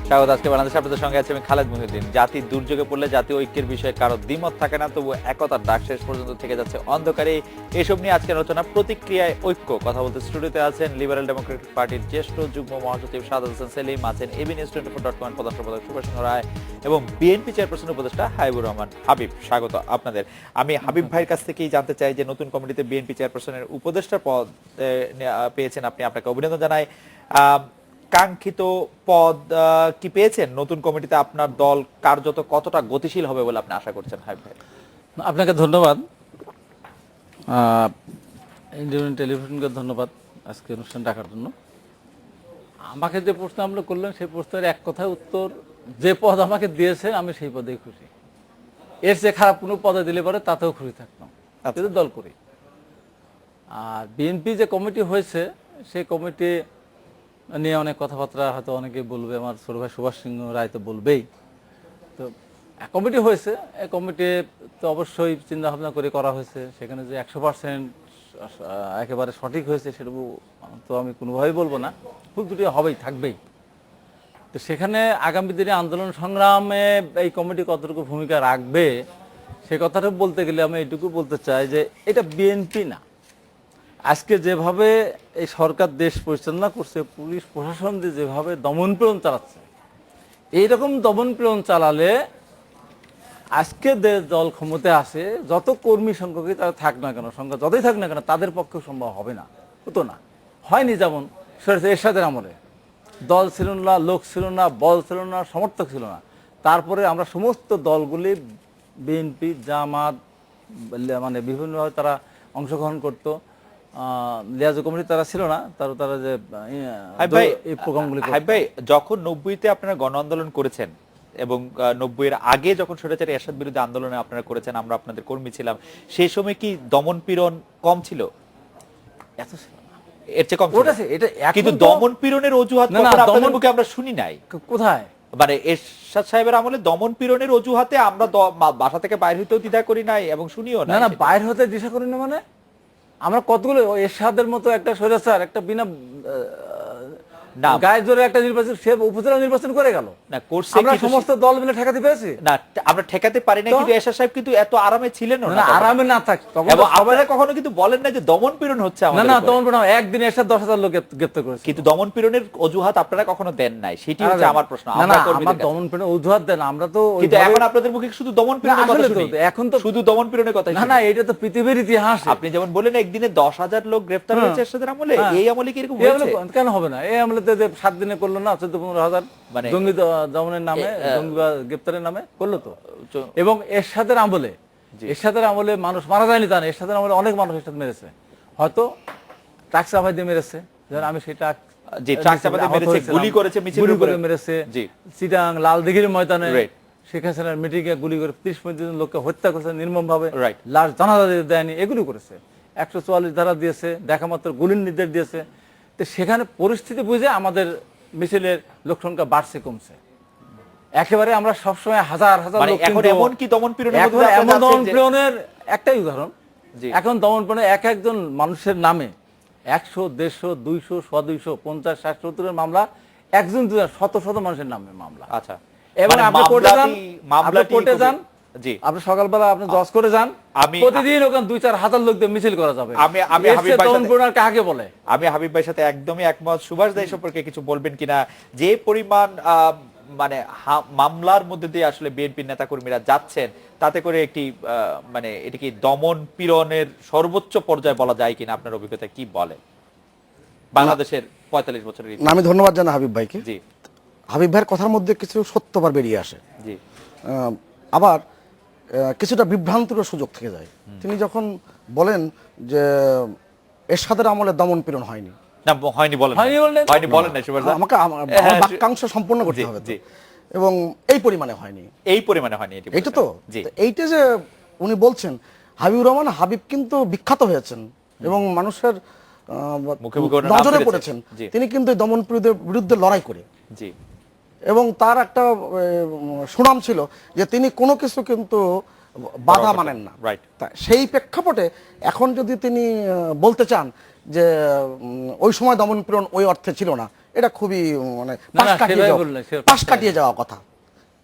স্বাগত। আজকে বাংলাদেশ আপনাদের সঙ্গে আছে আমি খালেদ মহিউদ্দিন। জাতি দুর্যোগে পড়লে জাতীয় ঐক্যের বিষয়ে কারো দ্বিমত থাকে না, তবু একতার ডাক শেষ পর্যন্ত থেকে যাচ্ছে অন্ধকারে। এসব নিয়ে আজকের আলোচনা প্রতিক্রিয়ায় ঐক্য। কথা বলতে স্টুডিওতে আছেন লিবারেল ডেমোক্রেটিক পার্টির জ্যেষ্ঠ যুগ্ম মহাসচিব সাদাত হোসেন সেলিম, আছেন এবি নিউজ 24.com প্রধান সম্পাদক সুভাষ চন্দ্র রায় এবং বিএনপি চেয়ারপারসন উপদেষ্টা হাবিবুর রহমান হাবিব। স্বাগত আপনাদের। আমি হাবিব ভাইয়ের কাছ থেকেই জানতে চাই যে নতুন কমিটিতে বিএনপি চেয়ারপারসনের উপদেষ্টার পদ পেয়েছেন আপনি, আপনাকে অভিনন্দন জানাই। কাঙ্ক্ষিত পদ কি পেয়েছেন নতুন কমিটিতে? আপনার দল কার্যত কতটা গতিশীল হবে বলে আপনি আশা করছেন হাবিব ভাই? আপনাকে ধন্যবাদ, ইন্ডিয়ান টেলিভিশনকে ধন্যবাদ আজকে অনুষ্ঠান ডাকার জন্য। আমাকে যে প্রশ্ন আপনি করলেন সেই প্রশ্নের এক কথায় উত্তর, যে পদ আমাকে দিয়েছে আমি সেই পদেই খুশি। এর চেয়ে খারাপ কোনো পদে দিলে পরে তাতেও খুশি থাকতাম, কিন্তু দল করি। আর বিএনপি যে কমিটি হয়েছে সেই কমিটি নিয়ে অনেক কথাবার্তা হয়তো অনেকে বলবে, আমার ছোট ভাই সুভাষ সিংহ রায় তো বলবেই। তো কমিটি হয়েছে, এই কমিটি তো অবশ্যই চিন্তা ভাবনা করে করা হয়েছে। সেখানে যে 100% একেবারে সঠিক হয়েছে সেটা তো আমি কোনোভাবেই বলবো না, খুব দুটি হবেই, থাকবেই। তো সেখানে আগামী দিনে আন্দোলন সংগ্রামে এই কমিটি কতটুকু ভূমিকা রাখবে সে কথাটা বলতে গেলে আমি এইটুকু বলতে চাই যে এটা বিএনপি না। আজকে যেভাবে এই সরকার দেশ পরিচালনা করছে, পুলিশ প্রশাসন দিয়ে যেভাবে দমনপীড়ন চালাচ্ছে, এইরকম দমনপীড়ন চালালে আজকে দল ক্ষমতায় আসে যত কর্মী সংখ্যকই তারা থাক না কেন, সংখ্যা যতই থাক না কেন, তাদের পক্ষে সম্ভব হবে না, হতো না, হয়নি। যেমন এরশাদের আমলে দল ছিল না, লোক ছিল না, বল ছিল না, সমর্থক ছিল না। তারপরে আমরা সমস্ত দলগুলি, বিএনপি, জামাত, মানে বিভিন্নভাবে তারা অংশগ্রহণ করতো। লিয়াজু কমিটি তারা ছিল না, তারা যে এই প্রোগ্রামগুলি। ভাই, যখন 90-তে আপনারা গণ আন্দোলন করেছেন এবং 90-এর আগে যখন স্বৈরাচারী এরশাদ বিরুদ্ধে আন্দোলনে আপনারা করেছেন, আমরা আপনাদের কর্মী ছিলাম, সেই সময় কি দমন পীড়ন কম ছিল? এত ছিল না, এর চেয়ে কম ছিল। কিন্তু দমন পীড়নের অজুহাত আপনাদের মুখে আমরা শুনি নাই। কোথায়? মানে এরশাদ সাহেবের আমলে দমন পীড়নের অজুহাতে আমরা বাসা থেকে বাইরে হইতেও দ্বিধা করি নাই এবং শুনিও না। না, বাইরে হতে দ্বিধা করি না, মানে আমরা কতগুলো এরশাদের মতো একটা স্বৈরাচার, একটা বিনা গায়ের জোরে একটা নির্বাচন, সে উপজেলা নির্বাচন করে গেল না, করছে আমরা সমস্ত দল মিলে ঠেকাতে পেরেছি না? আমরা ঠেকাতে পারি না, কিন্তু এরশাদ সাহেব কিন্তু এত আরামে ছিলেন না। আরামে না থাক তখন আপনারা কখনো কিন্তু বলেন না যে দমন পীড়ন হচ্ছে আমাদের। না, দমন পীড়ন একদিন এরশাদ 10,000 লোক গ্রেফতার করেছে, কিন্তু দমন পীড়নের অজুহাত আপনারা কখনো দেন নাই, সেটি হচ্ছে আমার প্রশ্ন। আমার দমন পীড়নের অজুহাত দেন, আমরা তো কিন্তু এখন আপনাদের মুখে শুধু দমন পীড়নের কথা শুনি। এখন তো শুধু দমন পীড়নের কথা। না, এটা তো পৃথিবীর ইতিহাস। আপনি যেমন বলেন একদিনে 10,000 লোক গ্রেফতার হয়েছে এরশাদের আমলে, এই আমলে কি এরকম হয়েছে? কেন হবে না? এই আমলে 7 দিনে করলো না, 14-15,000 মানে জঙ্গি দমনের নামে, জঙ্গি গ্রেফতারের নামে করলো তো। এবং এরশাদের আমলে মানুষ মারা যায়নি, তা না, এরশাদের আমলে অনেক মানুষ এরশাদ মেরেছে, হয়তো ট্রাক চাপাই দিয়ে মেরেছে, যেমন আমি সেটা গুলি করেছে, মিছিল করে মেরেছে। চিটাং লালদিঘির ময়দানে শেখ হাসিনার মিটিংয়ে গুলি করে 30-35 জন লোককে হত্যা করেছে নির্মম ভাবে, লাশ জানাজা দেয়নি, এগুলি করেছে। 144 ধারা দিয়েছে, দেখা মাত্র গুলির নির্দেশ দিয়েছে। তো সেখানে পরিস্থিতি বুঝে আমাদের মিছিলের লোক সংখ্যা বাড়ছে কমছে। একেবারে আমরা সবসময় হাজার হাজার লোক, এখন এমন কি দমন পীড়নের একটাই উদাহরণ, এখন দমন পীড়নের এক একজন মানুষের নামে 100, 150, 200, 100, 250, 50, 60, 70 মামলা, একজন দুজন শত শত মানুষের নামে মামলা। আচ্ছা, এবং আপনি কোর্টে যান, আপনি সকালবেলা আপনি জজ করে যান, প্রতিদিন ওখানে 2-4 হাজার লোক দিয়ে মিছিল করা যাবে। আমি কাকে বলে? আমি হাবিব ভাইয়ের সাথে একদমই একমত। সুভাষ দাই সম্পর্কে কিছু বলবেন কিনা? যে পরিমাণ মানে মামলার মধ্যে দিয়ে আসলে বিএনপির নেতাকর্মীরা যাচ্ছেন, তাতে করে একটি মানে এটা কি দমন পীড়নের সর্বোচ্চ পর্যায়ে বলা যায় কিনা? আপনার অভিজ্ঞতা কি বলে বাংলাদেশের 45 বছরের? আমি ধন্যবাদ জানাই হাবিব ভাইকে। জি, হাবিব ভাইয়ের কথার মধ্যে কিছু সত্যবার বেরিয়ে আসে, জি, আবার কিছুটা বিভ্রান্তির সুযোগ থেকে যায়। তিনি যখন বলেন যে এরশাদের আমলে দমন পীড়ন হয়নি, আমাকে বাক্যাংশ সম্পূর্ণ করতে হবে, এবং এই পরিমাণে হয়নি, এইটা তো এইটা যে উনি বলছেন। হাবিবুর রহমান হাবিব কিন্তু বিখ্যাত হয়েছেন এবং মানুষের নজরে পড়েছেন। তিনি কিন্তু দমন পীড়নের বিরুদ্ধে লড়াই করে, এবং তার একটা সুনাম ছিল যে তিনি কোনো কিছু কিন্তু বাধা মানেন না। সেই প্রেক্ষাপটে এখন যদি তিনি বলতে চান যে ওই সময় দমন পীড়ন ওই অর্থে ছিল না, এটা খুবই মানে না, সেভাবে বললেন, সেভাবে পাশ কাটিয়ে যাওয়া কথা।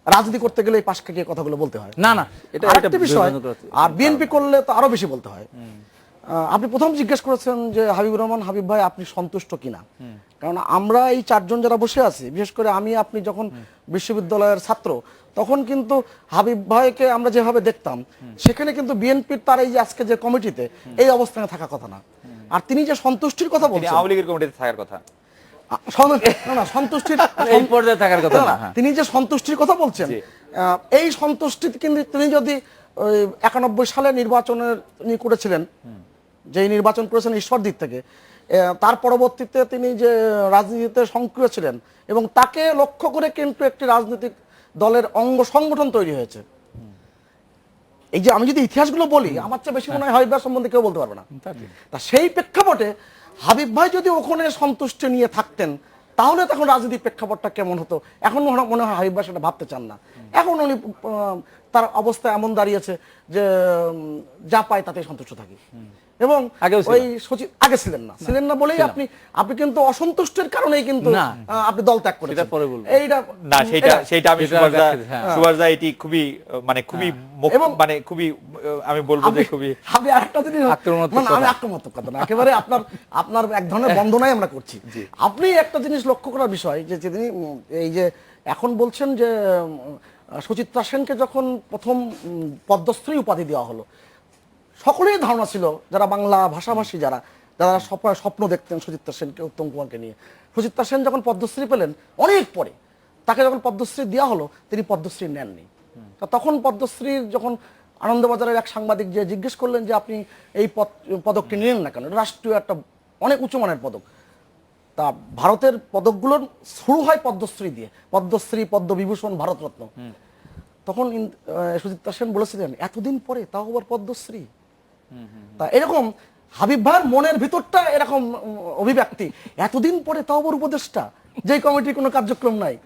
রাজনীতি করতে গেলে এই পাশ কাটিয়ে কথাগুলো বলতে হয়। না এটা আরেকটা বিষয়, আর বিএনপি করলে তো আরো বেশি বলতে হয়। আপনি প্রথম জিজ্ঞেস করেছেন যে হাবিবুর রহমান হাবিব ভাই আপনি সন্তুষ্ট কিনা, কারণ আমরা এই চারজন যারা বসে আছি, বিশেষ করে আমি আপনি যখন বিশ্ববিদ্যালয়ের ছাত্র, তখন কিন্তু হাবিব ভাইকে আমরা যেভাবে দেখতাম, সেখানে কিন্তু বিএনপির তার এই যে আজকে যে কমিটিতে এই অবস্থানে থাকার কথা না। আর তিনি যে সন্তুষ্টির কথা বলছেন, আওয়ামী লীগের কমিটিতে থাকার কথা, সন্তুষ্টির এই পর্যায়ে থাকার কথা না। তিনি যে সন্তুষ্টির কথা বলছেন, এই সন্তুষ্টি কিন্তু তিনি যদি 91 সালে নির্বাচনের করেছিলেন, যে নির্বাচন করেছেন ঈশ্বর দিক থেকে, তার পরবর্তীতে তিনি যে রাজনীতিতে সক্রিয় ছিলেন এবং তাকে লক্ষ্য করে কিন্তু একটি রাজনৈতিক দলের অঙ্গ সংগঠন তৈরি হয়েছে। এই যে আমি যদি ইতিহাসগুলো বলি, আমার চেয়ে বেশি মনে হয় হাবিব ভাই সম্বন্ধে কেউ বলতে পারবে না। তা সেই প্রেক্ষাপটে হাবিব ভাই যদি ওখানে সন্তুষ্টি নিয়ে থাকতেন, তাহলে তখন রাজনৈতিক প্রেক্ষাপটটা কেমন হতো, এখন মনে হয় হাবিব ভাই সেটা ভাবতে চান না। এখন উনি তার অবস্থা এমন দাঁড়িয়েছে যে যা পায় তাতে সন্তুষ্ট থাকি। এবং ওই সচিব আগে ছিলেন না বলেই আপনি কিন্তু অসন্তুষ্টের কারণেই কিন্তু আপনি দল ত্যাগ করেছেন। এইটা না, সেটা আমি সুভাষদা এটি খুবই মানে খুবই মানে খুবই আমি বলবো যে খুবই আপনি আরেকটা জিনিস, আমি আক্রমণাত্মক কথা না, একেবারে আপনার এক ধরনের বন্দনাই আমরা করছি। আপনি একটা জিনিস লক্ষ্য করার বিষয় যে তিনি এই যে এখন বলছেন যে সুচিত্রা সেনকে যখন প্রথম পদ্মশ্রী উপাধি দেওয়া হলো, সকলেই ধারণা ছিল, যারা বাংলা ভাষাভাষী যারা স্বপ্ন দেখতেন সুচিত্রা সেনকে, উত্তম কুমারকে নিয়ে, সুচিত্রা সেন যখন পদ্মশ্রী পেলেন অনেক পরে, তাকে যখন পদ্মশ্রী দেওয়া হলো তিনি পদ্মশ্রী নেননি। তখন পদ্মশ্রীর যখন আনন্দবাজারের এক সাংবাদিক যে জিজ্ঞেস করলেন যে আপনি এই পদকটি নিলেন না কেন, রাষ্ট্রীয় একটা অনেক উচ্চমানের পদক। তা ভারতের পদকগুলোর শুরু হয় পদ্মশ্রী দিয়ে, পদ্মশ্রী, পদ্মবিভূষণ, ভারতরত্ন। তখন সুচিত্রা সেন বলেছিলেন এতদিন পরে তাও আবার পদ্মশ্রী। তা এরকম হাবিব ভাইয়ের মনের ভিতরটা এরকম অভিব্যক্তি, এতদিন পরে তাও আবার উপদেষ্টা, যে কমিটির কোনো কার্যক্রম নাই।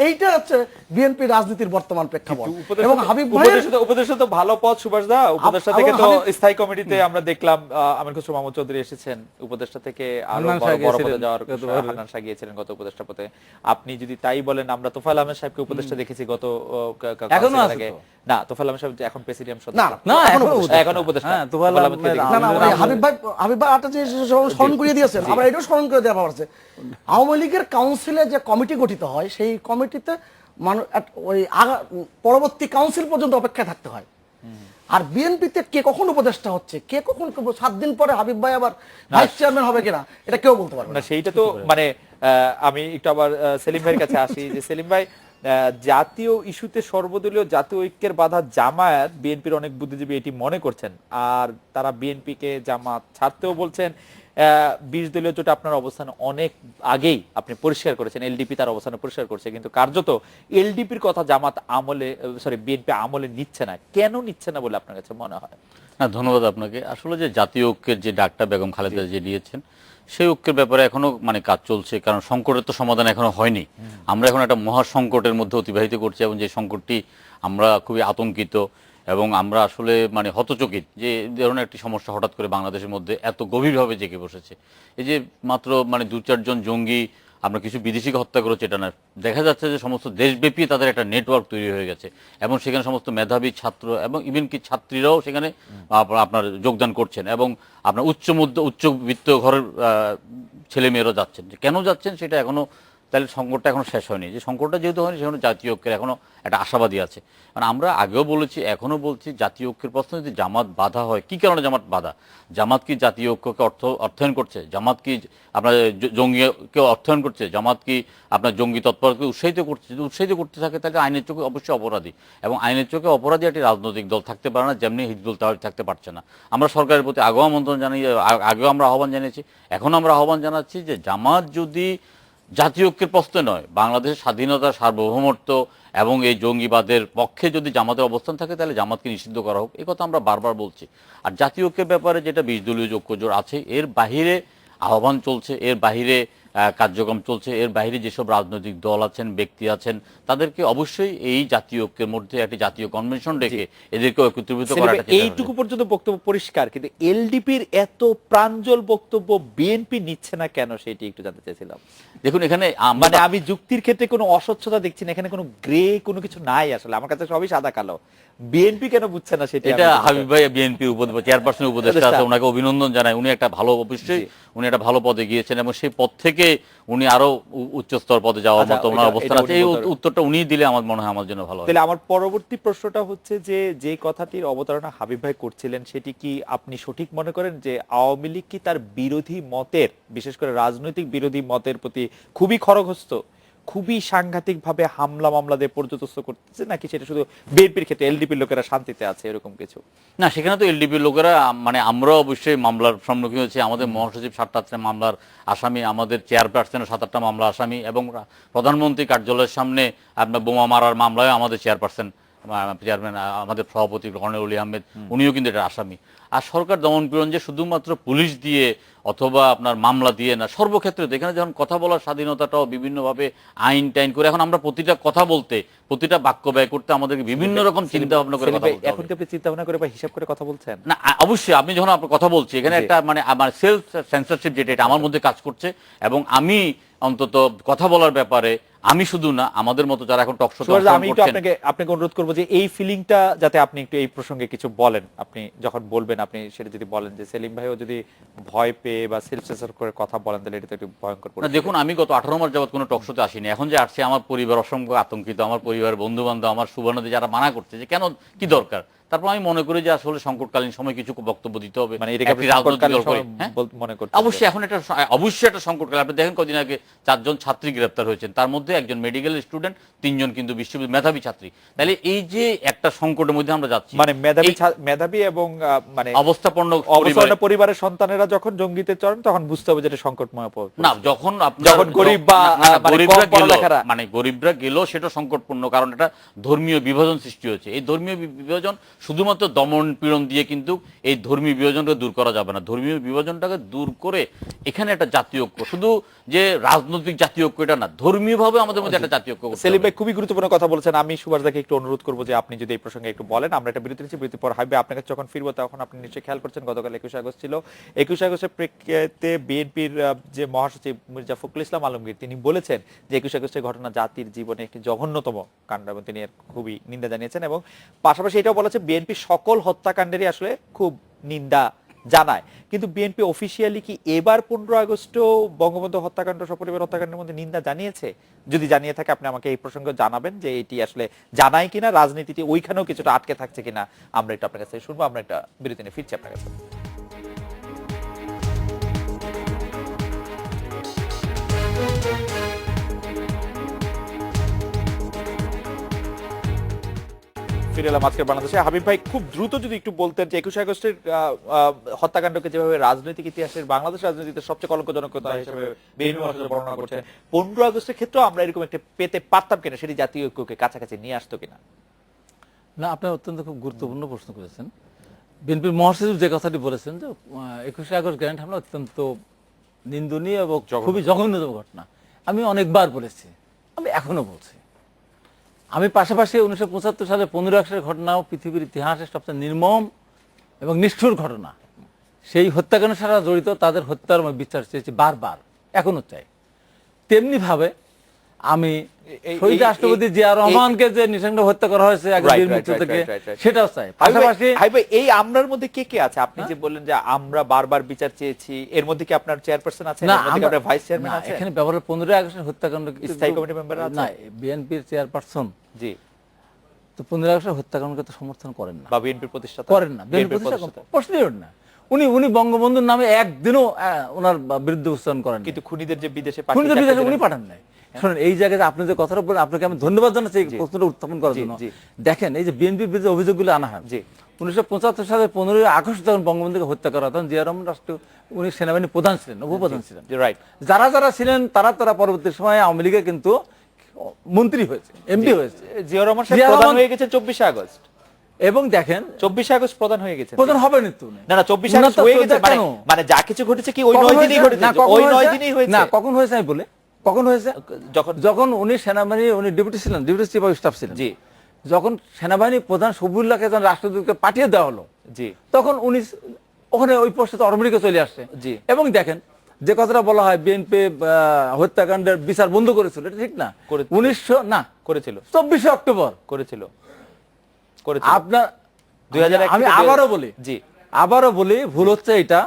এইটা হচ্ছে বিএনপি রাজনীতির বর্তমান প্রেক্ষাপট। এবং হাবিব ভাইয়ের উপদেষ্টা তো ভালো পদ, সুভাষদা, উপদেষ্টা থেকে তো স্থায়ী কমিটিতে আমরা দেখলাম আমির খসরু মাহমুদ চৌধুরী এসেছেন, উপদেষ্টা থেকে আরো বড় পদে যাওয়ার হান্নান শাহ গিয়েছিলেন গত উপদেষ্টা পদে। আপনি যদি তাই বলেন, আমরা তোফায়েল আহমেদ সাহেবকে উপদেষ্টা দেখেছি গত আগে। না, তোফায়েল আহমেদ সাহেব এখন প্রেসিডিয়াম সদস্য, না এখনো উপদেষ্টা। হাবিব ভাই একটা জিনিস স্মরণ করিয়ে দিয়েছেন, আমরা এটাও স্মরণ করে দেওয়া হচ্ছে, আওয়ামী লীগের কাউন্সিলে যে কমিটি গঠিত হয়, সেই কমিটিতে ওই পরবর্তী কাউন্সিল পর্যন্ত অপেক্ষায় থাকতে হয়। আর বিএনপিতে কে কখন উপদেষ্টা হচ্ছে, কে কখন 7 দিন পরে হাবিব ভাই আবার ভাইস চেয়ারম্যান হবে কিনা, এটা কেউ বলতে পারবে না। সেইটা তো মানে আমি একটু আবার সেলিম ভাইয়ের কাছে আসি, যে সেলিম ভাই, জাতীয় ইস্যুতে সর্বদলীয় জাতীয় ঐক্যের বাধা জামায়াত, বিএনপির অনেক বুদ্ধিজীবী এটি মনে করছেন, আর তারা বিএনপিকে জামাত ছাড়তেও বলছেন। 20 দলীয় জোটে আপনার অবস্থান অনেক আগেই আপনি পরিষ্কার করেছেন, এলডিপি তার অবস্থান পরিষ্কার করছে, কিন্তু কার্যত এলডিপির কথা জামাত আমলে, বিএনপি আমলে নিচ্ছে না। কেন নিচ্ছে না বলে আপনার কাছে মনে হয়? হ্যাঁ, ধন্যবাদ আপনাকে। আসলে যে জাতীয় ঐক্যের যে ডাকটা বেগম খালেদা যে দিয়েছেন, সেই ঐক্যের ব্যাপারে এখনো মানে কাজ চলছে, কারণ সংকটের তো সমাধান এখনো হয়নি। আমরা এখন একটা মহা সংকটের মধ্যে অতিবাহিত করছি, এবং যে সংকটটি আমরা খুবই আতঙ্কিত, এবং আমরা আসলে মানে হতচকিত যে ধরনের একটি সমস্যা হঠাৎ করে বাংলাদেশের মধ্যে এত গভীরভাবে জেগে বসেছে। এই যে মাত্র মানে 2-4 জন জঙ্গি, আমরা কিছু বিদেশিকে হত্যা করেছি এটা না, দেখা যাচ্ছে যে সমস্ত দেশব্যাপী তাদের একটা নেটওয়ার্ক তৈরি হয়ে গেছে, এবং সেখানে সমস্ত মেধাবী ছাত্র এবং ইভেন কি ছাত্রীরাও সেখানে আপনার যোগদান করছেন, এবং আপনার উচ্চবিত্ত ঘরের ছেলেমেয়েরাও যাচ্ছেন। কেন যাচ্ছেন সেটা এখনো, তাহলে সংকটটা এখনো শেষ হয়নি। যে সংকটটা যেহেতু হয়নি, সেখানে জাতীয় ঐক্যের এখনো একটা আশাবাদী আছে। মানে আমরা আগেও বলেছি, এখনো বলছি, জাতীয় ঐক্যের প্রশ্ন যদি জামাত বাধা হয়, কি কারণে জামাত বাধা? জামাত কি জাতীয় ঐক্যকে অর্থায়ন করছে? জামাত কি আপনার জঙ্গিকে অর্থায়ন করছে? জামাত কি আপনার জঙ্গি তৎপরতাকে উৎসাহিত করছে? যদি উৎসাহিত করতে থাকে, তাহলে আইনের চোখে অবশ্যই অপরাধী, এবং আইনের চোখে অপরাধী একটি রাজনৈতিক দল থাকতে পারে না, যেমনি হিজবুল তাহরির থাকতে পারছে না। আমরা সরকারের প্রতি আগেও আমন্ত্রণ জানাই, আগেও আমরা আহ্বান জানিয়েছি, এখন আমরা আহ্বান জানাচ্ছি যে জামাত যদি জাতীয় ঐক্যের প্রশ্নে নয়, বাংলাদেশের স্বাধীনতা, সার্বভৌমত্ব এবং এই জঙ্গিবাদের পক্ষে যদি জামাতের অবস্থান থাকে, তাহলে জামাতকে নিষিদ্ধ করা হোক। এই কথা আমরা বারবার বলছি। আর জাতীয় ঐক্যের ব্যাপারে যেটা 20 দলীয় ঐক্যজোট আছে, এর বাহিরে আহ্বান চলছে, এর বাহিরে কার্যক্রম চলছে, এর বাইরে যেসব রাজনৈতিক দল আছেন, ব্যক্তি আছেন, তাদেরকে অবশ্যই এই জাতীয় ঐক্যের মধ্যে একটি জাতীয় কনভেনশন ডেকে এদেরকে একত্রিত করাটা এইটুকু পর্যন্ত বক্তব্য পরিষ্কার, কিন্তু এলডিপির এত প্রাঞ্জল বক্তব্য বিএনপি নিচ্ছে না কেন, সেটি একটু জানতে চাইছিলাম। দেখুন এখানে মানে আমি যুক্তির ক্ষেত্রে কোনো অস্বচ্ছতা দেখছি না, এখানে কোনো গ্রে কোনো কিছু নাই, আসলে আমার কাছে সবই সাদা কালো। বিএনপি কেন বুঝছে না সেটা? এটা হাবিব ভাই বিএনপি চেয়ারপারসনের উপদেষ্টা আছে, ওনাকে অভিনন্দন জানাই। উনি একটা ভালো, অবশ্যই উনি একটা ভালো পদে গিয়েছেন এবং সেই পদ থেকে উনি আরো উচ্চস্তর পদে যাওয়ার মতো ওনার অবস্থান আছে। এই উত্তরটা উনি দিলে আমার মনে হয় আমার জন্য ভালো হয়। তাহলে আমার পরবর্তী প্রশ্নটা হচ্ছে যে কথাটির অবতারণা হাবিব ভাই করছিলেন, সেটি কি আপনি সঠিক মনে করেন যে আওয়ামী লীগ কি তার বিরোধী মতের, বিশেষ করে রাজনৈতিক বিরোধী মতের প্রতি খুবই খড়গহস্ত, খুবই সাংঘাতিক ভাবে হামলা মামলা দিয়ে পর্যটস্ত করতেছে, নাকি সেটা শুধু বিএনপির ক্ষেত্রে এলডিপির লোকেরা শান্তিতে আছে এরকম কিছু? না, সেখানে তো এলডিপির লোকেরা, মানে আমরা অবশ্যই মামলার সম্মুখীন হয়েছি। আমাদের মহাসচিব 7টা মামলার আসামি, আমাদের চেয়ারপারসনের 7টা মামলা আসামি, এবং প্রধানমন্ত্রী কার্যালয়ের সামনে আপনার বোমা মারার মামলায় আমাদের চেয়ারম্যান আমাদের সভাপতি কর্নেল অলি আহমেদ, উনিও কিন্তু এটা আসামি। আর সরকার দমন পীড়ন যে শুধুমাত্র পুলিশ দিয়ে অথবা আপনার মামলা দিয়ে না, সর্বক্ষেত্রে এখানে যখন কথা বলার স্বাধীনতাটাও বিভিন্নভাবে আইন টাইন করে, এখন আমরা প্রতিটা কথা বলতে, প্রতিটা বাক্য ব্যয় করতে আমাদেরকে বিভিন্ন রকম চিন্তা ভাবনা করে কথা বলতে হবে। এখন কি আপনি চিন্তা ভাবনা করে বা হিসাব করে কথা বলছেন? না, অবশ্যই আপনি যখন আপনার কথা বলছি, এখানে একটা মানে আমার সেলফ সেন্সরশিপ যেটা, এটা আমার মধ্যে কাজ করছে, এবং আমি অন্তত কথা বলার ব্যাপারে আমি শুধু না, আমাদের মতো যারা এখন টক শোতে আমি একটু আপনাকে অনুরোধ করবো যে এই ফিলিংটা যাতে আপনি একটু এই প্রসঙ্গে কিছু বলেন। আপনি যখন বলবেন আপনি সেটা যদি বলেন যে সেলিম ভাইও যদি ভয় পেয়ে বা সেলফ সেন্সর করে কথা বলেন, তাহলে এটা তো একটু ভয়ঙ্কর। না দেখুন, আমি গত 18 মাস যাবত কোনো টক শোতে আসিনি। এখন যে আসছে, আমার পরিবার অসংখ্য আতঙ্কিত, আমার পরিবার, বন্ধু বান্ধব, আমার সুবর্ণদী যারা মানা করছে যে কেন, কি দরকার। তারপর আমি মনে করি যে আসলে সংকটকালীন সময় কিছু বক্তব্য দিতে হবে। মানে এটাকে সংকটকালীন সময় মনে করতে অবশ্যই এখন এটা অবশ্যই একটা সংকটকাল। আপনি দেখেন কদিন আগে 4 জন ছাত্রী গ্রেপ্তার হয়েছেন, তার মধ্যে একজন মেডিকেল স্টুডেন্ট, 3 জন কিন্তু বিশ্ববিদ্যালয় মেধাবী ছাত্রী। তাহলে এই যে একটা সংকটের মধ্যে আমরা যাচ্ছি, মানে মেধাবী এবং মানে অবস্থাপন্ন পরিবারের সন্তানেরা যখন জঙ্গিতে চড়েন, তখন বুঝতে হবে যে এটা সংকটময়। না, যখন গরিব বা মানে গরিবরা গেল, সেটা সংকটপূর্ণ, কারণ এটা ধর্মীয় বিভাজন সৃষ্টি হয়েছে। এই ধর্মীয় বিভাজন শুধুমাত্র দমন পীড়ন দিয়ে কিন্তু এই ধর্মীয় বিভাজনটা দূর করা যাবে না। ধর্মীয় বিভাজনটাকে দূর করে এখানে একটা জাতীয় ঐক্য, শুধু যে রাজনৈতিক জাতীয় ঐক্য এটা না, ধর্মীয় ভাবে আমাদের মধ্যে একটা জাতীয় ঐক্য। সেলিম ভাই খুবই গুরুত্বপূর্ণ কথা বলেছেন। আমি সুভাষ দাকে একটু অনুরোধ করবো যে আপনি যদি এই প্রসঙ্গে একটু বলেন। আমরা একটা বিরতি নিচ্ছি, বিরতির পর হাইবে আপনাকে যখন ফিরবো তখন আপনি নিশ্চয়ই খেয়াল করছেন গতকাল 21 আগস্ট ছিল। 21 আগস্টের প্রেক্ষিতে বিএনপির যে মহাসচিব মির্জা ফখরুল ইসলাম আলমগীর, তিনি বলেছেন যে 21 আগস্টের ঘটনা জাতির জীবনে একটি জঘন্যতম কাণ্ড, এবং তিনি এর খুবই নিন্দা জানিয়েছেন, এবং পাশাপাশি এটাও বলেছে বিএনপি সকল হত্যাকাণ্ডেরই আসলে খুব নিন্দা জানায়। কিন্তু বিএনপি অফিসিয়ালি কি এবার 15 আগস্টও বঙ্গবন্ধু হত্যাকাণ্ড, সপরিবার হত্যাকাণ্ডের মধ্যে নিন্দা জানিয়েছে? যদি জানিয়ে থাকে আপনি আমাকে এই প্রসঙ্গে জানাবেন যে এটি আসলে জানায় কিনা, রাজনীতিটি ওইখানেও কিছুটা আটকে থাকছে কিনা। আমরা একটু আপনার কাছে শুনবো। আমরা একটা বিরতি নিয়ে ফিরছি আপনার কাছে। ফিরে এলাম আজকের বাংলাদেশে। হাবিব ভাই, খুব দ্রুত যদি একটু বলতেন যে 21 আগস্টের হত্যাকাণ্ডকে যেভাবে রাজনৈতিক ইতিহাসের, বাংলাদেশ রাজনীতিতে সবচেয়ে কলঙ্কজনক হিসেবে বিভিন্ন মানুষের বর্ণনা করছেন, 15 আগস্টের ক্ষেত্রে আমরা এরকম একটা পেতে পারতাম কিনা, সেটি জাতীয় ঐক্যকে কাছাকাছি নিয়ে আসতো কিনা? না, আপনি অত্যন্ত খুব গুরুত্বপূর্ণ প্রশ্ন করেছেন। বিএনপির মহাসচিব যে কথাটি বলেছেন যে 21 আগস্ট গ্র্যান্ড হামলা অত্যন্ত নিন্দনীয় এবং খুবই জঘন্যতম ঘটনা, আমি অনেকবার বলেছি, আমি এখনো বলছি। আমি পাশাপাশি 1975 সালে 15 আগস্টের ঘটনাও পৃথিবীর ইতিহাসের সবচেয়ে নির্মম এবং নিষ্ঠুর ঘটনা। সেই হত্যাকাণ্ডের সাথে জড়িত তাদের হত্যার বিচার চেয়েছি বারবার, এখনো চাই। তেমনি ভাবে আমি শহীদ রাষ্ট্রপতি জিয়া রহমানকে যে নৃশংস হত্যা করা হয়েছে সেটাও চাই। পাশাপাশি এই আমরার মধ্যে কে কে আছে? আপনি যে বললেন যে আমরা বারবার বিচার চেয়েছি, এর মধ্যে কি আপনার চেয়ারপারসন আছে, এর মধ্যে কি আপনার ভাইস চেয়ারম্যান আছে? এখানে ব্যাপারে 15 আগস্টের হত্যাকাণ্ড স্থায়ী কমিটি মেম্বার আছে না, বিএনপির চেয়ারপারসন। জি, তো 15 আগস্টের হত্যাকাণ্ডকে তো সমর্থন করেন না, বা বিএনপির প্রতিষ্ঠাতা করেন না, বিএনপির প্রতিষ্ঠাতা প্রশ্নই ওঠে না। উনি বঙ্গবন্ধুর নামে একদিনও ওনার বিরুদ্ধে উচ্চারণ করেন, কিন্তু খুনিদের যে বিদেশে উনি পাঠান নাই। শোনেন, এই জায়গায় আপনি যে কথাটা বলেন, আপনাকে আমি ধন্যবাদ জানাচ্ছি এই প্রশ্নটা উত্থাপন করার জন্য। দেখেন, এই যে বিএনপির বিরুদ্ধে অভিযোগগুলো আনা হয়, 1975 সালে 15 আগস্ট যখন বঙ্গবন্ধুকে হত্যা করা, তখন জিয়া রহমান উনি সেনাবাহিনী প্রধান ছিলেন, উপপ্রধান ছিলেন। যারা যারা ছিলেন তারা পরবর্তী সময়ে আওয়ামী লীগে কিন্তু মন্ত্রী হয়েছে, এমপি হয়েছে। জিয়া রহমান প্রধান হয়ে গেছে 24 আগস্ট। এবং দেখেন 24 আগস্ট প্রধান হয়ে গেছে, প্রধান হবে না তো না 24 আগস্ট হয়ে গেছে, মানে যা কিছু ঘটেছে কি ওই 9 দিনই ঘটেছে, ওই 9 দিনই হয়েছে না। কখন হয়েছে আমি বলে, কখন হয়েছে? যখন উনি সেনাবাহিনী, উনি ডিপুটি ছিলেন, ডিপুটি চিফ অফ স্টাফ ছিলেন, জি, যখন সেনাবাহিনী প্রধান শফিউল্লাহকে যখন রাষ্ট্রদূতকে পাঠিয়ে দেওয়া হলো, জি, তখন উনি ওখানে ওই পোস্টে তো অটোমেটিকে চলে আসছে, জি। এবং দেখেন যে কথাটা বলা হয় বিএনপি হত্যাকাণ্ডের বিচার বন্ধ করেছিল, এটা ঠিক না? 1900 না করেছিল 24 অক্টোবর করেছিল। আপনার 2001 আমি আবারও বলি, জি, আবারও বলি, ভুল হচ্ছে এটা,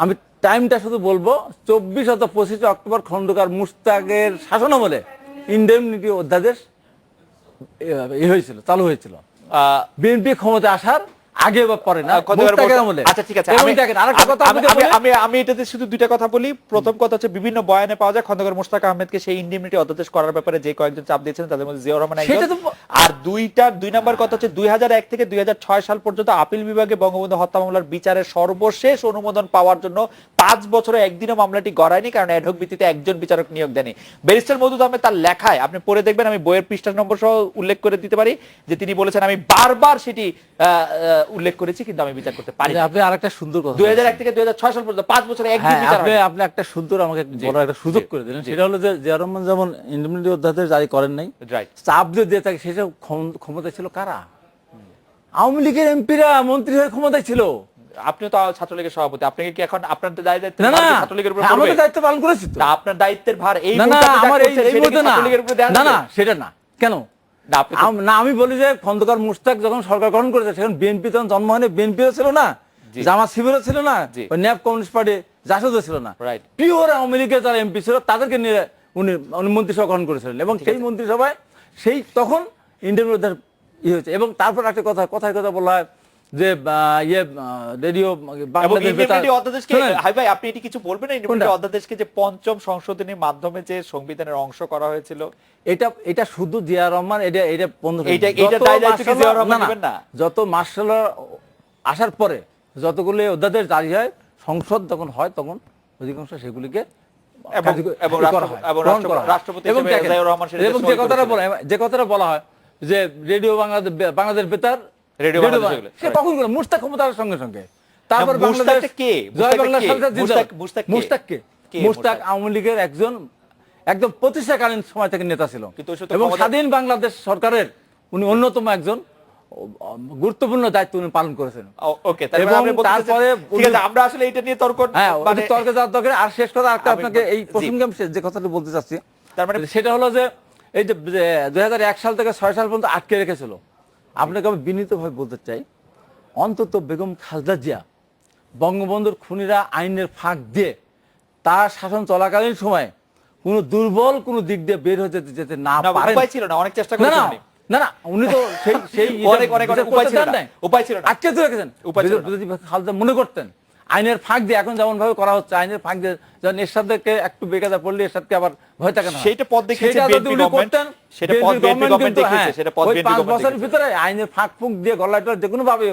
আমি টাইমটা শুধু বলবো 24 অথবা 25 অক্টোবর খন্দকার মুশতাকের শাসনামলে ইন্ডেমনিটি অধ্যাদেশ হয়েছিল, চালু হয়েছিল, বিএনপি ক্ষমতা আসার আগে বা পরে না। আচ্ছা ঠিক আছে, আমি এটাতে শুধু দুইটা কথা বলি। প্রথম কথা হচ্ছে বিভিন্ন বয়ানে পাওয়া যায় খন্দকার মোশতাক আহমেদকে সেই ইন্ডেমনিটি অধ্যাদেশ করার ব্যাপারে যে কয়েকজন চাপ দিয়েছেন তাদের মধ্যে জিয়াউর রহমান একজন। আর দুই নাম্বার কথা হচ্ছে 2001 থেকে 2006 সাল পর্যন্ত আপিল বিভাগে বঙ্গবন্ধু হত্যা মামলার বিচারের সর্বশেষ অনুমোদন পাওয়ার জন্য 5 বছরে একদিনও মামলাটি গড়ায়নি, কারণ অ্যাডহক ভিত্তিতে একজন বিচারক নিয়োগ দেয়নি। ব্যারিস্টার মওদুদ আহমেদ তার লেখায় আপনি পড়ে দেখবেন, আমি বইয়ের পৃষ্ঠা নম্বর সহ উল্লেখ করে দিতে পারি, যে তিনি বলেছেন আমি বারবার সেটি উল্লেখ করেছি কিন্তু আমি বিচার করতে পারি। আপনি আরেকটা সুন্দর কথা, 2001 থেকে 2006 সাল পর্যন্ত 5 বছরে একদিন বিচার হয়। আপনি একটা সুন্দর আমাকে বলার একটা সুযোগ করে দিলেন, সেটা হলো যে জিয়াউর রহমান যেমন ইন্ডেমনিটি অধ্যাদেশ জারি করেন নাই, চাপ দিয়ে থাকে, সেসব ক্ষমতায় ছিল কারা? আওয়ামী লীগের এমপিরা মন্ত্রী হয়ে ক্ষমতায় ছিল। আপনি তো ছাত্রলীগের সভাপতি, আপনাকে কি এখন আপনার দায়িত্ব ছাত্রলীগের উপর আমাদের দায়িত্ব পালন করেছি তো? আপনার দায়িত্বের ভার এই ছাত্রলীগের উপর দেন না, সেটা না। কেন না? আমি বলি যে খন্দকার মুশতাক যখন সরকার গঠন করেছে সেখানে বিএনপি তখন জন্ম হয়নি, বিএনপিও ছিল না, জামাত শিবিরও ছিল না, ন্যাপ কমিউনিস্ট পার্টি জাসদও ছিল না, পিওর আওয়ামী লীগের যারা এমপি ছিল তাদেরকে নিয়ে উনি মন্ত্রিসভা গঠন করেছিলেন, এবং সেই মন্ত্রিসভায় সেই তখন ইন্ডিয়ান হয়েছে। এবং তারপর একটা কথায় কথা বলা হয় যে রেডিও আপনি এটি কিছু বলবেন না, ইন্ডিপেন্ডেন্ট অধ্যাদেশকে যে পঞ্চম সংশোধনীর মাধ্যমে যে সংবিধানের অংশ করা হয়েছিল, এটা শুধু জিয়াউর রহমান, এটা যত মার্শাল আসার পরে যতগুলো অধ্যাদেশ জারি হয়, সংসদ যখন হয় তখন অধিকাংশ সেগুলিকে যে কথাটা বলা হয় যে রেডিও বাংলাদেশ বেতার সে কখন গেল মুশতাক ক্ষমতার সঙ্গে সঙ্গে। তারপর মুশতাক আওয়ামী লীগের একদম প্রতিষ্ঠাকালীন সময় থেকে নেতা ছিল, এবং স্বাধীন বাংলাদেশ সরকারের উনি অন্যতম একজন গুরুত্বপূর্ণ দায়িত্ব উনি পালন করেছেন। তারপরে আমরা আসলে এটা নিয়ে তর্কে যাওয়ার দরকার। আর শেষ কথা আপনাকে এই প্রসঙ্গে যে কথাটা বলতে চাচ্ছি, তার মানে সেটা হলো যে এই যে 2001 সাল থেকে 6 সাল পর্যন্ত আটকে রেখেছিল। আপনাকে আমি বিনীতভাবে বলতে চাই, অন্তত বেগম খালেদা জিয়া বঙ্গবন্ধুর খুনিরা আইনের ফাঁক দিয়ে তার শাসন চলাকালীন সময় কোন দুর্বল কোন দিক দিয়ে বের হতে যেতে না পারেন, উপায় ছিল না, অনেক চেষ্টা করেছেন। না উনি তো সেই উপায় ছিল না, আটকে তো রেখেছেন। খালেদা মনে করতেন আইনের ফাঁক দিয়ে, এখন যেমন ভাবে করা হচ্ছে আইনের ফাঁক দিয়ে, যখন এরশাদকে একটু বেকায়দা পড়লে এরশাদকে আবার ভয় থাকে না, সেটা পথ দেখিয়েছে বিএনপি গভর্নমেন্ট, সেটা পথ বিএনপি গভর্নমেন্ট দেখিয়েছে, সেটা পথ বিএনপি গভর্নমেন্ট 5 বছরের ভিতরে আইনের ফাঁক ফুঁক দিয়ে গলাটা যে কোনো ভাবে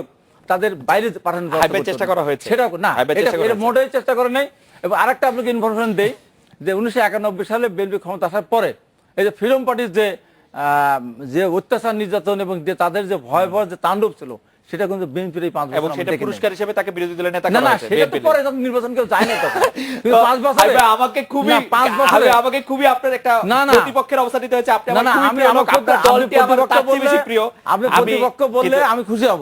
তাদের বাইরে পাঠানোর চেষ্টা করা হয়েছে। সেটা না, এটা মোটেই চেষ্টা করে নাই। এবং আরেকটা আপনাকে ইনফরমেশন দেই যে 1991 সালে বিএনপি ক্ষমতা আসার পরে এই যে ফ্রিডম পার্টির যে অত্যাচার নির্যাতন এবং যে তাদের যে ভয়াবহ যে তাণ্ডব ছিল, সেটা কিন্তু বিএনপির এই 5 বছর, এবং সেটা পুরস্কার হিসেবে তাকে বিরোধী দলের নেতা করা হয়েছে। সেটা তো পরে যখন নির্বাচন কেউ যায় না তখন, কিন্তু 5 বছরে আমাকে খুবই আপনার একটা প্রতিপক্ষের অবস্থা নিতে হয়েছে। আপনি আমি আপনার দলটি আমার তার চেয়ে বেশি প্রিয়, আপনি প্রতিপক্ষ বললে আমি খুশি হব।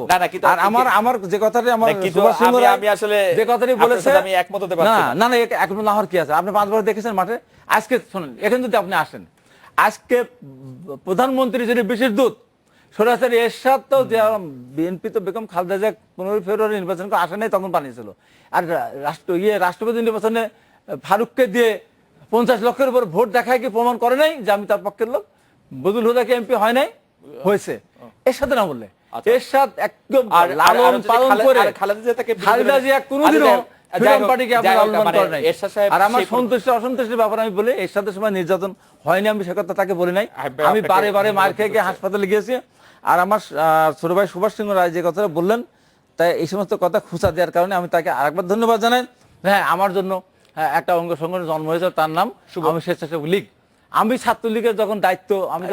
আর আমার যে কথাটি আমার সুভাষ সিংহ আমি আসলে যে কথাটি বলেছে আমি একমত হতে পারছি না একমত না হওয়ার কি আছে? আপনি 5 বছর দেখেছেন মাঠে। আজকে শুনুন, এখন যদি আপনি আসেন, আজকে প্রধানমন্ত্রী যদি বিশেষ দূত সরাসরি এরশাদ, তো বিএনপি তো বেগম খালেদা জিয়া 15 ফেব্রুয়ারি নির্বাচন করে আসে নাই, তখন বানিয়েছিল। আর রাষ্ট্রপতি নির্বাচনে ফারুককে দিয়ে 50 লক্ষের উপর ভোট দেখায় কি প্রমাণ করে নাই যে আমি তার পক্ষের লোক? বদুল হুদাকে এমপি হয় নাই, হয়েছে এরশাদ না বললে। এরশাদ একদম লালন পালন করে খালেদা জিয়া কোনোদিনও অসন্তুষ্টির ব্যাপারে আমি বলি, এরশাদের সময় নির্যাতন হয়নি, আমি সে কথা তাকে বলি নাই। আমি বারে মার খেয়ে হাসপাতালে গিয়েছি। আর আমার ছোট ভাই সুভাষ সিংহ রায় যে কথাটা বললেন, তাই এই সমস্ত কথা খুঁচা দেওয়ার কারণে আমি তাকে আরেকবার ধন্যবাদ জানাই। হ্যাঁ, আমার জন্য একটা অঙ্গ সংগঠন জন্ম হয়েছে, তার নাম আওয়ামী স্বেচ্ছাসেবক লীগ। আমি ছাত্রলীগের যখন দায়িত্ব আমি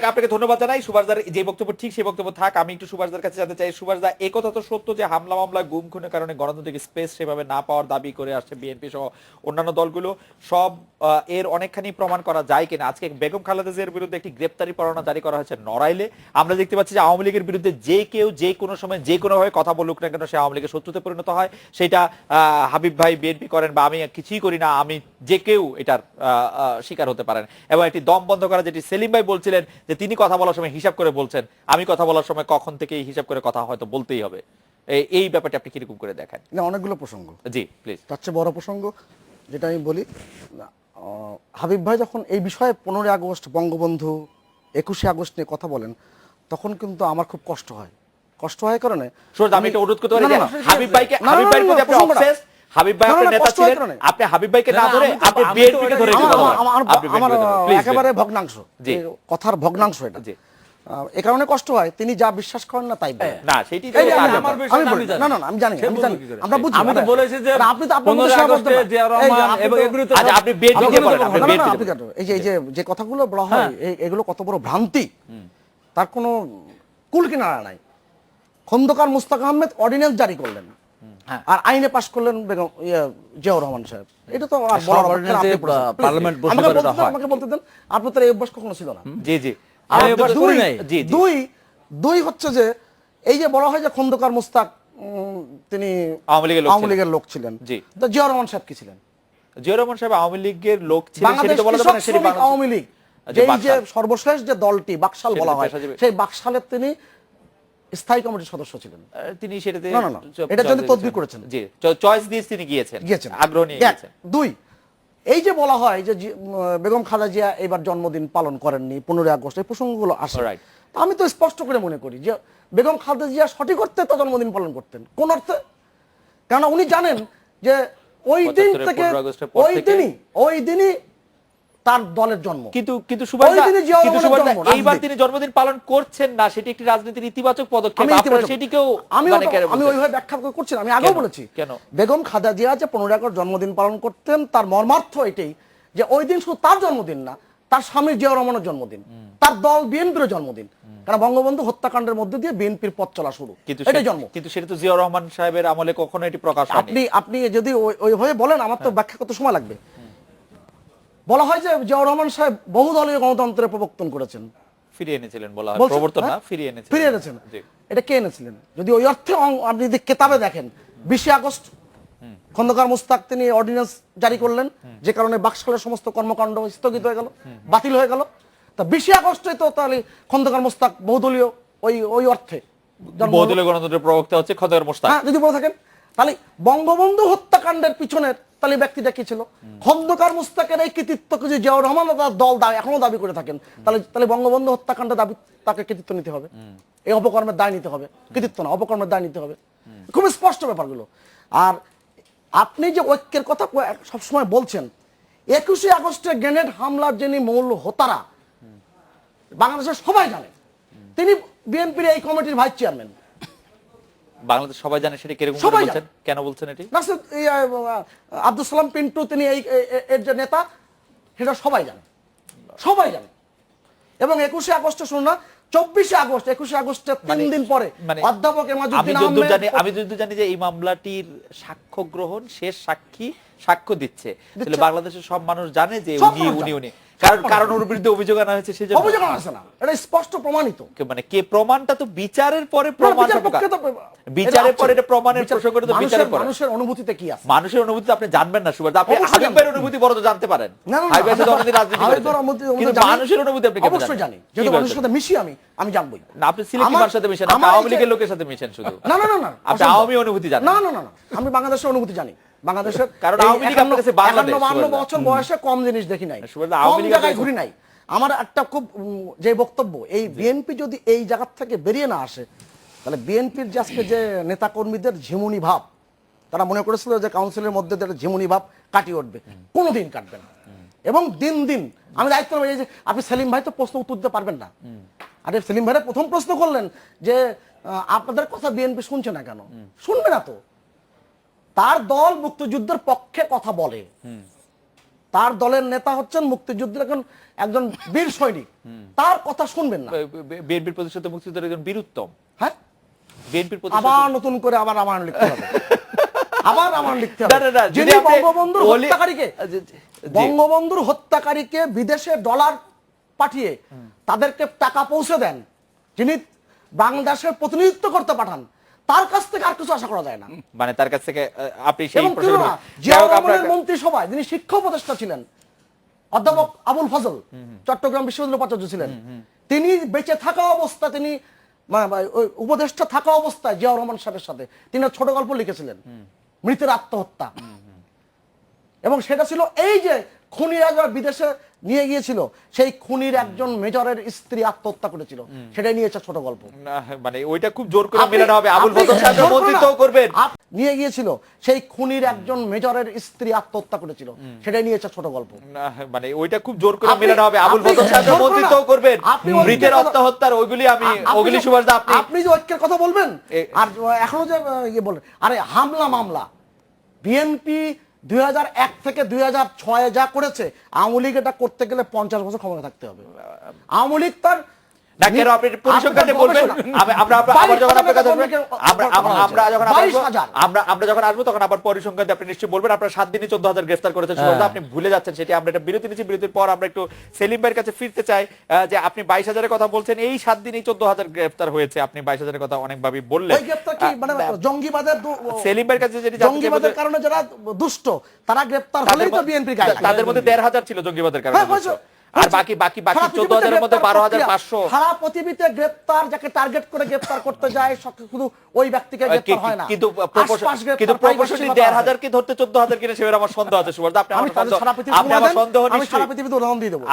আপনাকে ধন্যবাদ জানাই। সুভাষদার যে বক্তব্য ঠিক সেই বক্তব্য থাক। আমি একটু সুভাষদার কাছে জানতে চাই, সুভাষদা এই কথা তো সত্য যে হামলা মামলা গুম খুনের কারণে গণতান্ত্রিক স্পেস সেভাবে না পাওয়ার দাবি করে আসছে বিএনপি সহ অন্যান্য দলগুলো, সব এর অনেকখানি প্রমাণ করা যায় কিনা? আজকে বেগম খালেদা জিয়ার বিরুদ্ধে একটি গ্রেপ্তারি পরোয়ানা জারি করা হয়েছে নড়াইলে। আমরা দেখতে পাচ্ছি যে আওয়ামী লীগের বিরুদ্ধে যে কেউ যে কোনো সময় যে কোনো ভাবে কথা বলুক না কেন সে আওয়ামী লীগের শত্রুতে পরিণত হয়। সেটা হাবিব ভাই বিএনপি করেন বা আমি কিছুই করি না, আমি যে কেউ এটার শিকার হতে পারেন। এবং একটি দম বন্ধ করা, যেটি সেলিম ভাই বলছিলেন যে তিনি কথা বলার সময় হিসাব করে বলছেন, আমি কথা বলার সময় কখন থেকে হিসাব করে কথা হয়তো বলতেই হবে, এই ব্যাপারটা আপনি কিরকম করে দেখেন? না, অনেকগুলো প্রসঙ্গ। জি প্লিজ। তার চেয়ে বড় প্রসঙ্গ যেটা আমি বলি, হাবিব ভাই যখন এই বিষয়ে 15 আগস্ট বঙ্গবন্ধু 21 আগস্ট নিয়ে কথা বলেন, তখন কিন্তু আমার খুব কষ্ট হয় কারণে আমি এটা অনুরোধ করতে পারি যে হাবিব ভাইকে, হাবিব ভাইয়ের প্রতি আপনি অবসেস, হাবিব ভাই আপনার নেতা ছিলেন, আপনি হাবিব ভাইকে না ধরে আপনি বিএনপিকে ধরে আমার একেবারে ভগ্নাংশ, কথার ভগ্নাংশ এটা। এই কারণে কষ্ট হয়, তিনি যা বিশ্বাস করেন না তাই বলেন। না সেটি আমি জানি আমরা বুঝি। আমি তো বলেছি যে আপনি তো আপনার আগস্টে জিয়া রহমান এবং এগুলো তো আচ্ছা আপনি বিএনপিকে বলেন, আপনি বিএনপিকে এই যে কথাগুলো বলা হয় এগুলো কত বড় ভ্রান্তি, তার কোনো কুল কিনারা নাই। খন্দকার মুস্তাক আহমেদ অর্ডিন্যান্স জারি করলেন আর আইনে পাশ করলেন বেগম জিয়াউর রহমান সাহেব। এটা তো আর বড় পার্লামেন্ট আমাকে বলতে দেন, আপনার তো এই অভ্যাস কখনো ছিল না। জি জি। দুই হচ্ছে যে এই যে বলা হয় যে খন্দকার মুস্তাক তিনি আওয়ামী লীগের লোক ছিলেন, তো জিয়াউর রহমান সাহেব কি ছিলেন? জিয়াউর রহমান সাহেব আওয়ামী লীগের লোক ছিলেন, বাংলাদেশ আওয়ামী লীগ এই যে সর্বশেষ যে দলটি বাকশাল বলা হয়, সেই বাকশালের তিনি স্থায়ী কমিটির সদস্য ছিলেন। তিনি সেটাতে এটা যদি তদবির করেছেন, জি চয়েস দিয়ে তিনি গিয়েছেন, আগ্রহ নিয়ে গিয়েছেন। দুই, এই যে বলা হয় যে বেগম খালেদা জিয়া এবার জন্মদিন পালন করেননি 15 আগস্ট, এই প্রসঙ্গগুলো আসে। আমি তো স্পষ্ট করে মনে করি যে বেগম খালেদা জিয়া সঠিক অর্থে তো জন্মদিন পালন করতেন। কোন অর্থে? কারণ উনি জানেন যে ওই দিন থেকে ওই দিনই তার দলের জন্ম। কিন্তু এইবার তিনি জন্মদিন পালন করছেন না, সেটি একটি রাজনীতির ইতিবাচক পদক্ষেপ। সেটিকেও আমি ওইভাবে ব্যাখ্যা করছি না, আমি আগেও বলেছি কেন বেগম খালেদা জিয়া যে 15 আগস্ট জন্মদিন পালন করতেন, তার মর্মার্থ এটাই যে ওই দিন শুধু তার জন্মদিন না, তার স্বামী জিয়াউর রহমানের জন্মদিন, তার দল বিএনপির জন্মদিন। কারণ বঙ্গবন্ধু হত্যাকাণ্ডের মধ্যে দিয়ে বিএনপির পথ চলা শুরু, এটাই জন্ম। কিন্তু সেটা তো জিয়াউর রহমান সাহেবের আমলে কখনো এটি প্রকাশ হয়নি। আপনি যদি ওইভাবে বলেন, আমার তো ব্যাখ্যা করতে সময় লাগবে। বলা হয় যে জিয়াউর রহমান সাহেব বহুদলীয় গণতন্ত্রের প্রবর্তন করেছেন, ফিরিয়ে এনেছিলেন, বলা হয় প্রবর্তন না, ফিরিয়ে এনেছেন। এটা কে এনেছিলেন? যদি ওই অর্থে আপনি যদি কেতাবে দেখেন, 20 আগস্ট খন্দকার মুস্তাক তিনি অর্ডিন্যান্স জারি করলেন, যে কারণে বাকশালের সমস্ত কর্মকাণ্ড স্থগিত হয়ে গেল, বাতিল হয়ে গেল। তা 20 আগস্টে তো তাহলে খন্দকার মুস্তাক বহুদলীয় ওই অর্থে বহুদলীয় গণতন্ত্রের প্রবক্তা হচ্ছে খন্দকার মুস্তাক। যদি বলে থাকেন, তাহলে বঙ্গবন্ধু হত্যাকাণ্ডের পিছনের তাহলে ব্যক্তিটা কি ছিল? খন্দকার মুস্তাকের এই কৃতিত্বকে যে জিয়াউর রহমান তার দল এখনো দাবি করে থাকেন, তাহলে বঙ্গবন্ধু হত্যাকাণ্ডের দাবি তাকে কৃতিত্ব নিতে হবে, এই অপকর্মের দায় নিতে হবে, কৃতিত্ব না অপকর্মের দায় নিতে হবে। খুব স্পষ্ট ব্যাপারগুলো। আর আপনি যে ঐক্যের কথা সবসময় বলছেন, 21 আগস্টে গ্রেনেড হামলার যিনি মূল হোতারা বাংলাদেশের সবাই জানে, তিনি বিএনপির এই কমিটির ভাইস চেয়ারম্যান। বাংলাদেশ সবাই জানে, সেটা কিরকম বলছেন, কেন বলছেন এটি? আব্দুল সালাম পিন্টু তিনি এর যে নেতা, সেটা সবাই জানে। এবং 21 আগস্টে শুনুন না, 24 আগস্ট 21 আগস্টের 3 দিন পরে অধ্যাপক এমাজউদ্দিন আহমেদ, আমি যতদূর জানি যে এই মামলাটির সাক্ষ্য গ্রহণ শেষ সাক্ষ্য দিচ্ছে, তাহলে বাংলাদেশের সব মানুষ জানে যে উনি কারণ ওর বিরুদ্ধে অভিযোগ আনা হয়েছে, সেজন্য অভিযোগ আনা হয়েছে না, এটা স্পষ্ট প্রমাণিত। মানে কে প্রমাণটা তো বিচারের পরে বিচারের পরে এটা প্রমাণের প্রসঙ্গটা তো বিচারের পরে। মানুষের অনুভূতিতে কি আছে? মানুষের অনুভূতি আপনি জানবেন না সুভাষ, আপনি হাবিব ভাইয়ের অনুভূতি বড় তো জানতে পারেন। হাবিব ভাই জনগণের রাজনীতি করেন, কিন্তু মানুষের অনুভূতি আপনি কেমন অবশ্যই জানি, যেহেতু মানুষের সাথে মিশি আমি জানবই। না, আপনি সিলেক্টিভার সাথে মিশেন, আপনি আওয়ামী লীগের লোকের সাথে মিশেন শুধু। না, আপনি আওয়ামী অনুভূতি জানেন? না, আমি বাংলাদেশের অনুভূতি জানি। বাংলাদেশের কারণ আওয়ামী লীগ আপনার কাছে বাংলাদেশ 52 বছর বয়সে কম জিনিস দেখি নাই, আওয়ামী লীগ ঘুরি নাই। আমার একটা খুব যে বক্তব্য, এই বিএনপি যদি এই জায়গা থেকে বেরিয়ে না আসে, তাহলে বিএনপির যে আজকে যে নেতাকর্মীদের ঝিমুনি ভাব, তারা মনে করেছিল যে কাউন্সিলের মধ্যে ঝিমুনি ভাব কাটিয়ে উঠবে, কোনোদিন কাটবে না। এবং দিন দিন আমি দায়িত্ব নেব, যে আপনি সেলিম ভাই তো প্রশ্ন উত্তর দিতে পারবেন না। আরে সেলিম ভাইয়ের প্রথম প্রশ্ন করলেন যে আপনাদের কথা বিএনপি শুনছে না কেন? শুনবে না তো, তার দল মুক্তিযুদ্ধের পক্ষে কথা বলে, তার দলের নেতা হচ্ছেন মুক্তিযুদ্ধের একজন বীর সৈনিক, তার কথা শুনবেন না। বিএনপির প্রতিষ্ঠাতা মুক্তিযোদ্ধার একজন বীরুত্তম, হ্যাঁ, বিএনপির আবার নতুন করে আবার রামায়ণ লিখতে হবে, আবার রামায়ণ লিখতে হবে। না, না, না, যদি যিনি আপনি বঙ্গবন্ধুর ওলি- হত্যাকারীকে জি। বঙ্গবন্ধুর হত্যাকারীকে বিদেশে ডলার পাঠিয়ে তাদেরকে টাকা পৌঁছে দেন, যিনি বাংলাদেশের প্রতিনিধিত্ব করতে পাঠান, তার কাছ থেকে আর কিছু আশা করা যায় না। মানে তার কাছ থেকে আপনি সেই এবং প্রশ্ন তিনিও না, জিয়াউর রহমানের মন্ত্রিসভায় যিনি শিক্ষা উপদেষ্টা ছিলেন, অধ্যাপক আবুল ফজল, চট্টগ্রাম বিশ্ববিদ্যালয়ের উপাচার্য ছিলেন, তিনি বেঁচে থাকা অবস্থায়, তিনি ওই উপদেষ্টা থাকা অবস্থায় জিয়াউর রহমান সাহেবের সাথে তিনি ছোট গল্প লিখেছিলেন, মৃতের আত্মহত্যা। এবং সেটা ছিল এই যে খুনিরা যারা বিদেশে নিয়ে গিয়েছিল, সেই খুনির একজন মেজরের স্ত্রী আত্মহত্যা করেছিল, সেটাই নিয়েছে ছোট গল্প। না, মানে ওইটা খুব জোর করে মেলানো হবে, আবুল ফজল সাহেবের মন্ত্রিত্ব করবেন। নিয়ে গিয়েছিল সেই খুনির একজন মেজরের স্ত্রী আত্মহত্যা করেছিল, সেটাই নিয়েছে ছোট গল্প। না, মানে ওইটা খুব জোর করে মেলানো হবে, আবুল ফজল সাহেবের মন্ত্রিত্ব করবেন। মৃতের আত্মহত্যার ওইগুলি ওগুলি সুভাষ দা আপনি যে ঐক্যের কথা বলবেন, আর এখনো যে ইয়ে বলেন, আরে হামলা মামলা বিএনপি 2001 থেকে 2006 যা করেছে, আওয়ামী লীগ এটা করতে গেলে 50 বছর ক্ষমতা থাকতে হবে। আওয়ামী লীগ তার না, কেন আপনি পরিসংখ্যানে বলবেন? আমরা আবার যখন আপনার কাছে আসবেন, আমরা যখন আসবো তখন আবার পরিসংখ্যানে আপনি নিশ্চয়ই বলবেন। আপনারা 7 দিনে 14,000 গ্রেফতার করেছেন, সুভাষ, আপনি ভুলে যাচ্ছেন সেটি। আমরা একটা বিরতি নিচ্ছি, বিরতির পর আমরা একটু সেলিম ভাইয়ের কাছে ফিরতে চাই, যে আপনি 22,000-এর কথা বলছেন, এই 7 দিনেই 14,000 গ্রেফতার হয়েছে। আপনি 22,000-এর কথা অনেকভাবে বললেন। ওই গ্রেফতার কি মানে জঙ্গিবাদের, সেলিম ভাইয়ের কাছে যেটি জঙ্গিবাদের কারণে যারা দুষ্ট তারা গ্রেফতার হলেই তো বিএনপির গায়ে লাগে। তাদের মধ্যে 1,500 ছিল জঙ্গিবাদের কারণে, আর বাকি 14,000-এর মধ্যে 12,500 সারা পৃথিবীতে গ্রেফতার, যাকে টার্গেট করে গ্রেফতার করতে যায় শুধু ওই ব্যক্তিকে গ্রেফতার হয় না, কিন্তু প্রপোর্শনালি 1,500 কে ধরতে 14,000 কিনা সেবার আমার সন্দেহ আছে, সুভাষ। আপনি আমার সন্দেহ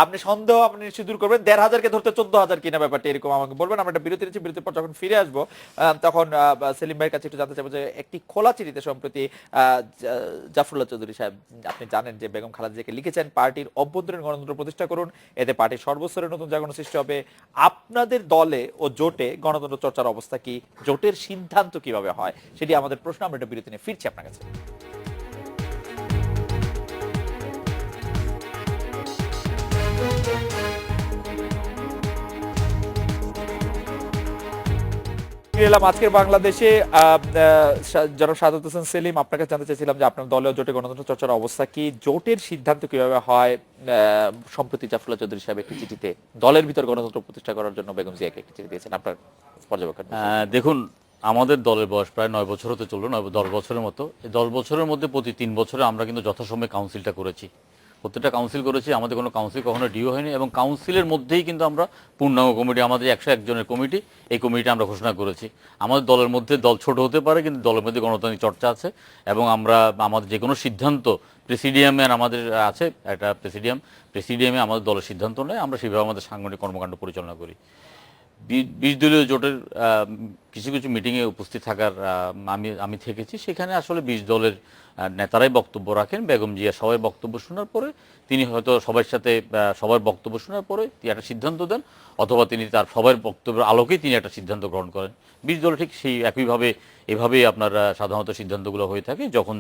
আপনি সন্দেহ আপনি নিশ্চয়ই দূর করবেন। 1,500 কে ধরতে 14,000 কিনা ব্যাপারটা এরকম আমাকে বলবেন। আমরা একটা বিরতি নিচ্ছি, বিরতির পর যখন ফিরে আসবো তখন সেলিম ভাইয়ের কাছে একটু জানতে চাইবো যে একটি খোলা চিঠিতে সম্প্রতি জাফরুল্লাহ চৌধুরী সাহেব, আপনি জানেন যে বেগম খালেদা জিয়াকে লিখেছেন, পার্টির অভ্যন্তরীণ গণতন্ত্র প্রতিষ্ঠা করুন, এতে পার্টির সর্বস্তরে নতুন জাগরণ সৃষ্টি হবে। আপনাদের দলে ও জোটে গণতন্ত্র চর্চার অবস্থা কি, জোটের সিদ্ধান্ত কিভাবে হয়, সেটি আমাদের প্রশ্ন। আমরা একটা বিরতি নিয়ে ফিরছি আপনার কাছে। আজকের বাংলাদেশে জনাব সাদত হোসেন সেলিম, আপনাকে জানতে চাইছিলাম যে আপনার দলীয় জোটে গণতন্ত্র চর্চার অবস্থা কি, জোটের সিদ্ধান্ত কিভাবে হয়। সম্প্রতি জাফরুল্লাহ চৌধুরী সাহেব একটি চিঠিতে দলের ভিতর গণতন্ত্র প্রতিষ্ঠা করার জন্য বেগম জিয়াকে একটি চিঠি দিয়েছেন, আপনার পর্যবেক্ষণ। দেখুন, আমাদের দলের বয়স প্রায় 9 বছর হতে চললো, 10 বছরের মতো। এই 10 বছরের মধ্যে প্রতি 3 বছরে আমরা কিন্তু যথাসময়ে কাউন্সিলটা করেছি, প্রত্যেকটা কাউন্সিল করেছি। আমাদের কোনো কাউন্সিল কখনো ডিও হয়নি, এবং কাউন্সিলের মধ্যেই কিন্তু আমরা পূর্ণাঙ্গ কমিটি, আমাদের 101 জনের কমিটি, এই কমিটি আমরা ঘোষণা করেছি। আমাদের দলের মধ্যে দল ছোট হতে পারে, কিন্তু দলের মধ্যে গণতান্ত্রিক চর্চা আছে, এবং আমরা আমাদের যে কোনো সিদ্ধান্ত প্রেসিডিয়ামে আমাদের আছে একটা প্রেসিডিয়ামে আমাদের দলের সিদ্ধান্ত নেয়, আমরা সেভাবে আমাদের সাংগঠনিক কর্মকাণ্ড পরিচালনা করি। 20 দলীয় জোটের কিছু কিছু মিটিংয়ে উপস্থিত থাকার আমি থেকেছি, সেখানে আসলে 20 দলের নেতারাই বক্তব্য রাখেন। বেগম জিয়া সবাই বক্তব্য শোনার পরে তিনি হয়তো সবার বক্তব্য শোনার পরে তিনি একটা সিদ্ধান্ত দেন, অথবা তিনি তার সবার বক্তব্যের আলোকেই তিনি একটা সিদ্ধান্ত গ্রহণ করেন। 20 দলে ঠিক সেই একইভাবে এভাবেই আপনার সাধারণত সিদ্ধান্তগুলো হয়ে থাকে, যখন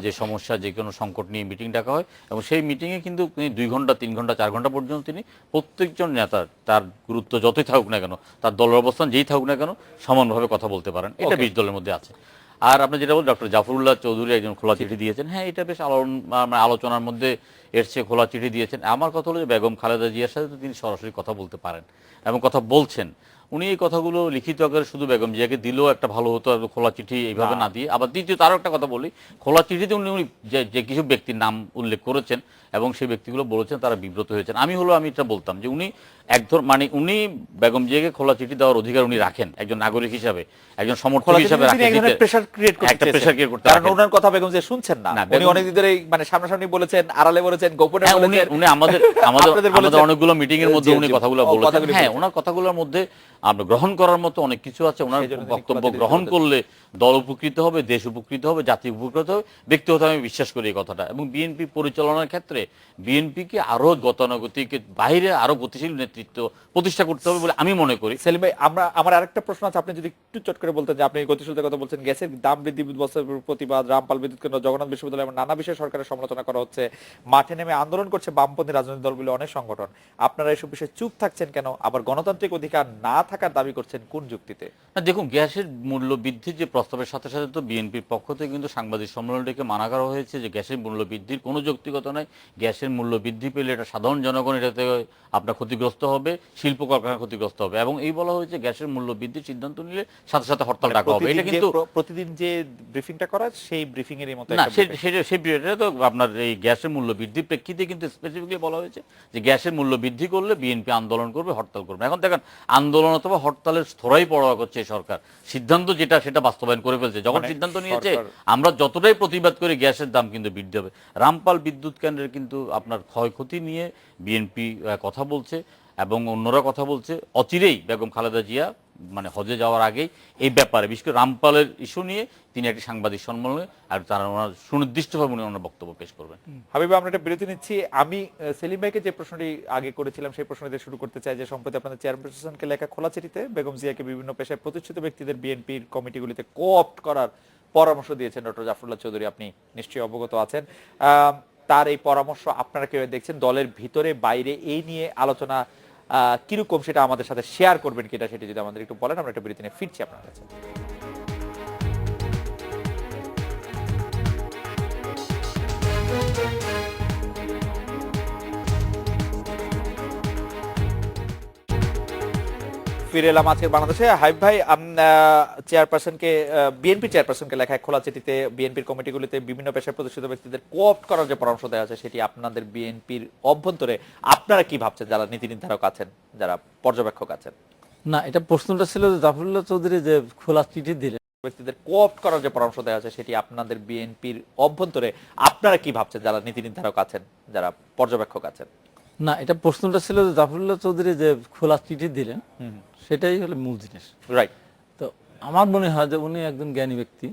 যে সমস্যা, যে কোনো সংকট নিয়ে মিটিং ডাকা হয়, এবং সেই মিটিংয়ে কিন্তু তিনি 2 ঘন্টা, 3 ঘন্টা, 4 ঘন্টা পর্যন্ত তিনি প্রত্যেকজন নেতার, তার গুরুত্ব যতই থাকুক না কেন, তার দলের অবস্থান যেই থাকুক না কেন, সমানভাবে কথা বলতে পারেন। এটা 20 দলের মধ্যে আছে। আর আপনি যেটা বলেন, ডক্টর জাফরুল্লাহ চৌধুরী একজন খোলা চিঠি দিয়েছেন, হ্যাঁ, এটা বেশ আলোচনার মধ্যে এসছে, খোলা চিঠি দিয়েছেন। আমার কথা হলো যে বেগম খালেদা জিয়ার সাথে তিনি সরাসরি কথা বলতে পারেন এবং কথা বলছেন। উনি এই কথাগুলো লিখিত আকারে শুধু বেগম জিয়াকে দিলেও একটা ভালো হতো, খোলা চিঠি এইভাবে না দিয়ে। আবার দ্বিতীয়ত আরও একটা কথা বলি, খোলা চিঠিতে উনি যে কিছু ব্যক্তির নাম উল্লেখ করেছেন এবং সেই ব্যক্তিগুলো বলেছেন তারা বিব্রত হয়েছেন। আমি এটা বলতাম যে উনি উনি বেগম জিয়াকে খোলা চিঠি দেওয়ার অধিকার উনি রাখেন, একজন নাগরিক হিসাবে, একজন সমর্থক হিসাবে প্রেসার ক্রিয়েট করতে, কারণ ওনার কথা বেগম জিয়া শুনছেন না। উনি অনেক দিন ধরে মানে সামনাসামনি বলেছেন, আড়ালে বলেছেন, গোপনে বলেছেন। উনি আমাদের অনেকগুলো মিটিং এর মধ্যে উনি কথাগুলো বলেছেন। হ্যাঁ, ওনার কথাগুলোর মধ্যে আমরা গ্রহণ করার মতো অনেক কিছু আছে। ওনার বক্তব্য গ্রহণ করলে দল উপকৃত হবে, দেশ উপকৃত হবে, জাতি উপকৃত হবে, ব্যক্তিগত আমি বিশ্বাস করি এই কথাটা। এবং বিএনপি পরিচালনার ক্ষেত্রে বিএনপিকে আরো গতানুগতিক বাইরে আরো গতিশীল নেতৃত্ব প্রতিষ্ঠা করতে হবে বলে আমি মনে করি। সেলিম ভাই, আমার আরেকটা প্রশ্ন আছে, আপনি যদি একটু চট করে বলতেন যে আপনি গতিশীলতার কথা বলছেন, গ্যাসের দাম বৃদ্ধি বছরের প্রতিবাদ, রামপাল বিদ্যুৎ কেন্দ্র, জগন্নাথ বিশ্ববিদ্যালয় এবং নানা বিষয়ে সরকারের সমালোচনা করা হচ্ছে, মাঠে নেমে আন্দোলন করছে বামপন্থী রাজনৈতিক দলগুলো, অনেক সংগঠন, আপনারা এসব বিষয়ে চুপ থাকছেন কেন? আবার গণতান্ত্রিক অধিকার না থাকার দাবি করছেন কোন যুক্তিতে? না দেখুন, গ্যাসের মূল্য বৃদ্ধির যে প্রস্তাবের সাথে সাথে তো বিএনপির পক্ষ থেকে কিন্তু সাংবাদিক সম্মেলন ডেকে মানা করা হয়েছে যে গ্যাসের মূল্য বৃদ্ধির কোনো যৌক্তিকতা নাই। গ্যাসের মূল্য বৃদ্ধি পেলে এটা সাধারণ জনগণ এটাতে আপনার ক্ষতিগ্রস্ত হবে, শিল্প কলকারখানা ক্ষতিগ্রস্ত হবে, এবং এই বলা হয়েছে গ্যাসের মূল্য বৃদ্ধির সিদ্ধান্ত নিলে সাথে সাথে হরতাল ডাকা হবে। এটা কিন্তু প্রতিদিন যে ব্রিফিংটা করা সেই ব্রিফিং এরই মতো না, সেটা তো আপনার এই গ্যাসের মূল্য বৃদ্ধির প্রেক্ষিতে কিন্তু স্পেসিফিকলি বলা হয়েছে যে গ্যাসের মূল্য বৃদ্ধি করলে বিএনপি আন্দোলন করবে, হরতাল করবে। এখন দেখেন, আন্দোলন অথবা হরতালের স্থরাই পড়া করছে সরকার, সিদ্ধান্ত যেটা সেটা বাস্তবায়ন করে ফেলছে। যখন সিদ্ধান্ত নিয়েছে আমরা যতটাই প্রতিবাদ করি গ্যাসের দাম কিন্তু বৃদ্ধি হবে। রামপাল বিদ্যুৎ কেন্দ্রের কিন্তু আপনার ক্ষয়ক্ষতি নিয়ে বিএনপি কথা বলছে এবং অন্যরা কথা বলছে। অচিরেই বেগম খালেদা জিয়া মানে হজে যাওয়ার আগেই এই ব্যাপারে বিশেষ করে রামপালের ইস্যু নিয়ে তিনি একটি সাংবাদিক সম্মেলনে আর তারা ওনার সুনির্দিষ্টভাবে উনি ওনার বক্তব্য পেশ করবেন। হাবিব, আমরা একটা বিরতি নিচ্ছি। আমি সেলিম ভাইকে যে প্রশ্নটি আগে করেছিলাম সেই প্রশ্ন দিয়ে শুরু করতে চাই যে সম্প্রতি আপনাদের চেয়ারপারসনকে লেখা খোলা চিঠিতে বেগম জিয়াকে বিভিন্ন পেশায় প্রতিষ্ঠিত ব্যক্তিদের বিএনপির কমিটিগুলিতে কোঅপ্ট করার পরামর্শ দিয়েছেন ডক্টর জাফরুল্লাহ চৌধুরী, আপনি নিশ্চয়ই অবগত আছেন। তার এই পরামর্শ আপনারা কিভাবে দেখছেন? দলের ভিতরে বাইরে এই নিয়ে আলোচনা কিরকম সেটা আমাদের সাথে শেয়ার করবেন কিনা সেটি যদি আমাদের একটু বলেন। আমরা একটা বিরতি নিয়ে ফিরছি আপনার কাছে। ফিরে এলাম আজকের বাংলাদেশে। হাবিব ভাই, চেয়ারপারসনকে বিএনপি চেয়ারপারসনকে লেখা খোলা চিঠিতে বিএনপির কমিটিগুলিতে বিভিন্ন পেশায় প্রতিষ্ঠিত ব্যক্তিদের কোঅপ্ট করার যে পরামর্শ দেওয়া আছে সেটি আপনাদের বিএনপির অভ্যন্তরে আপনারা কি ভাবছেন, যারা নীতি নির্ধারক আছেন, যারা পর্যবেক্ষক আছেন? না, এটা প্রশ্নটা ছিল যে জাফরুল্লাহ চৌধুরী যে খোলা চিঠি দিলেন, ব্যক্তিদের কোঅপ্ট করার যে পরামর্শ দেওয়া আছে সেটি আপনাদের বিএনপির অভ্যন্তরে আপনারা কি ভাবছেন, যারা নীতি নির্ধারক আছেন, যারা পর্যবেক্ষক আছেন? না, এটা প্রশ্নটা ছিল যে জাফরুল্লাহ চৌধুরী যে খোলা চিঠি দিলেন সেটাই হলো মূল জিনিস। রাইট। তো আমার মনে হয় যে উনি একজন জ্ঞানী ব্যক্তি,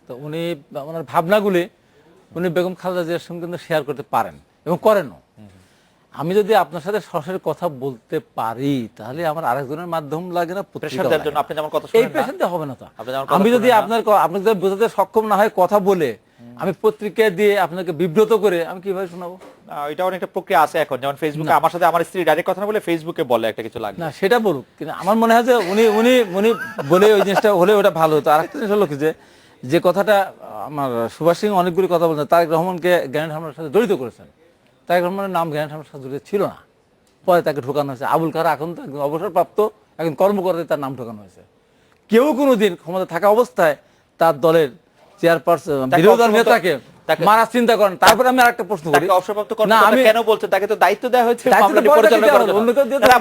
তো উনি ওনার ভাবনাগুলি উনি বেগম খালেদা জিয়ার সঙ্গে কিন্তু শেয়ার করতে পারেন এবং করেনও। আমি যদি আপনার সাথে সরাসরি কথা বলতে পারি তাহলে আমার আরেকজনের মাধ্যম লাগে না, এই পেশেন্টে হবে না। তো আমি যদি আপনাকে বোঝাতে সক্ষম না হয় কথা বলে আমি পত্রিকা দিয়ে আপনাকে বিব্রত করে আমি কিভাবে শোনাবো? এটা অনেকটা প্রক্রিয়া আছে এখন, যেমন ফেসবুকে আমার সাথে আমার স্ত্রী ডাইরেক্ট কথা না বলে ফেসবুকে বলে একটা কিছু লাগে না, সেটা বলুক, কিন্তু আমার মনে হয় যে উনি উনি উনি বলে ওই জিনিসটা হলে ওটা ভালো হতো। আর একটা জিনিস হলো কি, যে কথাটা আমার সুভাষ সিং অনেকগুলি কথা বলছেন, তারেক রহমানকে গ্রেনেড হামলার সাথে জড়িত করেছেন। তারেক রহমানের নাম গ্রেনেড হামলার সাথে জড়িত ছিল না, পরে তাকে ঢোকানো হয়েছে। আবুল কারা এখন তো একজন অবসরপ্রাপ্ত একজন কর্মকর্তা, তার নাম ঢোকানো হয়েছে। কেউ কোনোদিন ক্ষমতা থাকা অবস্থায় তার দলের চেয়ারপারসন বিরোধী দল নেতাকে মারার চিন্তা করেন। তারপরে আমি আরেকটা প্রশ্ন করি, না আমি কেন বলছেন তাকে তো দায়িত্ব দেওয়া হয়েছে মামলাটি পরিচালনা করার জন্য,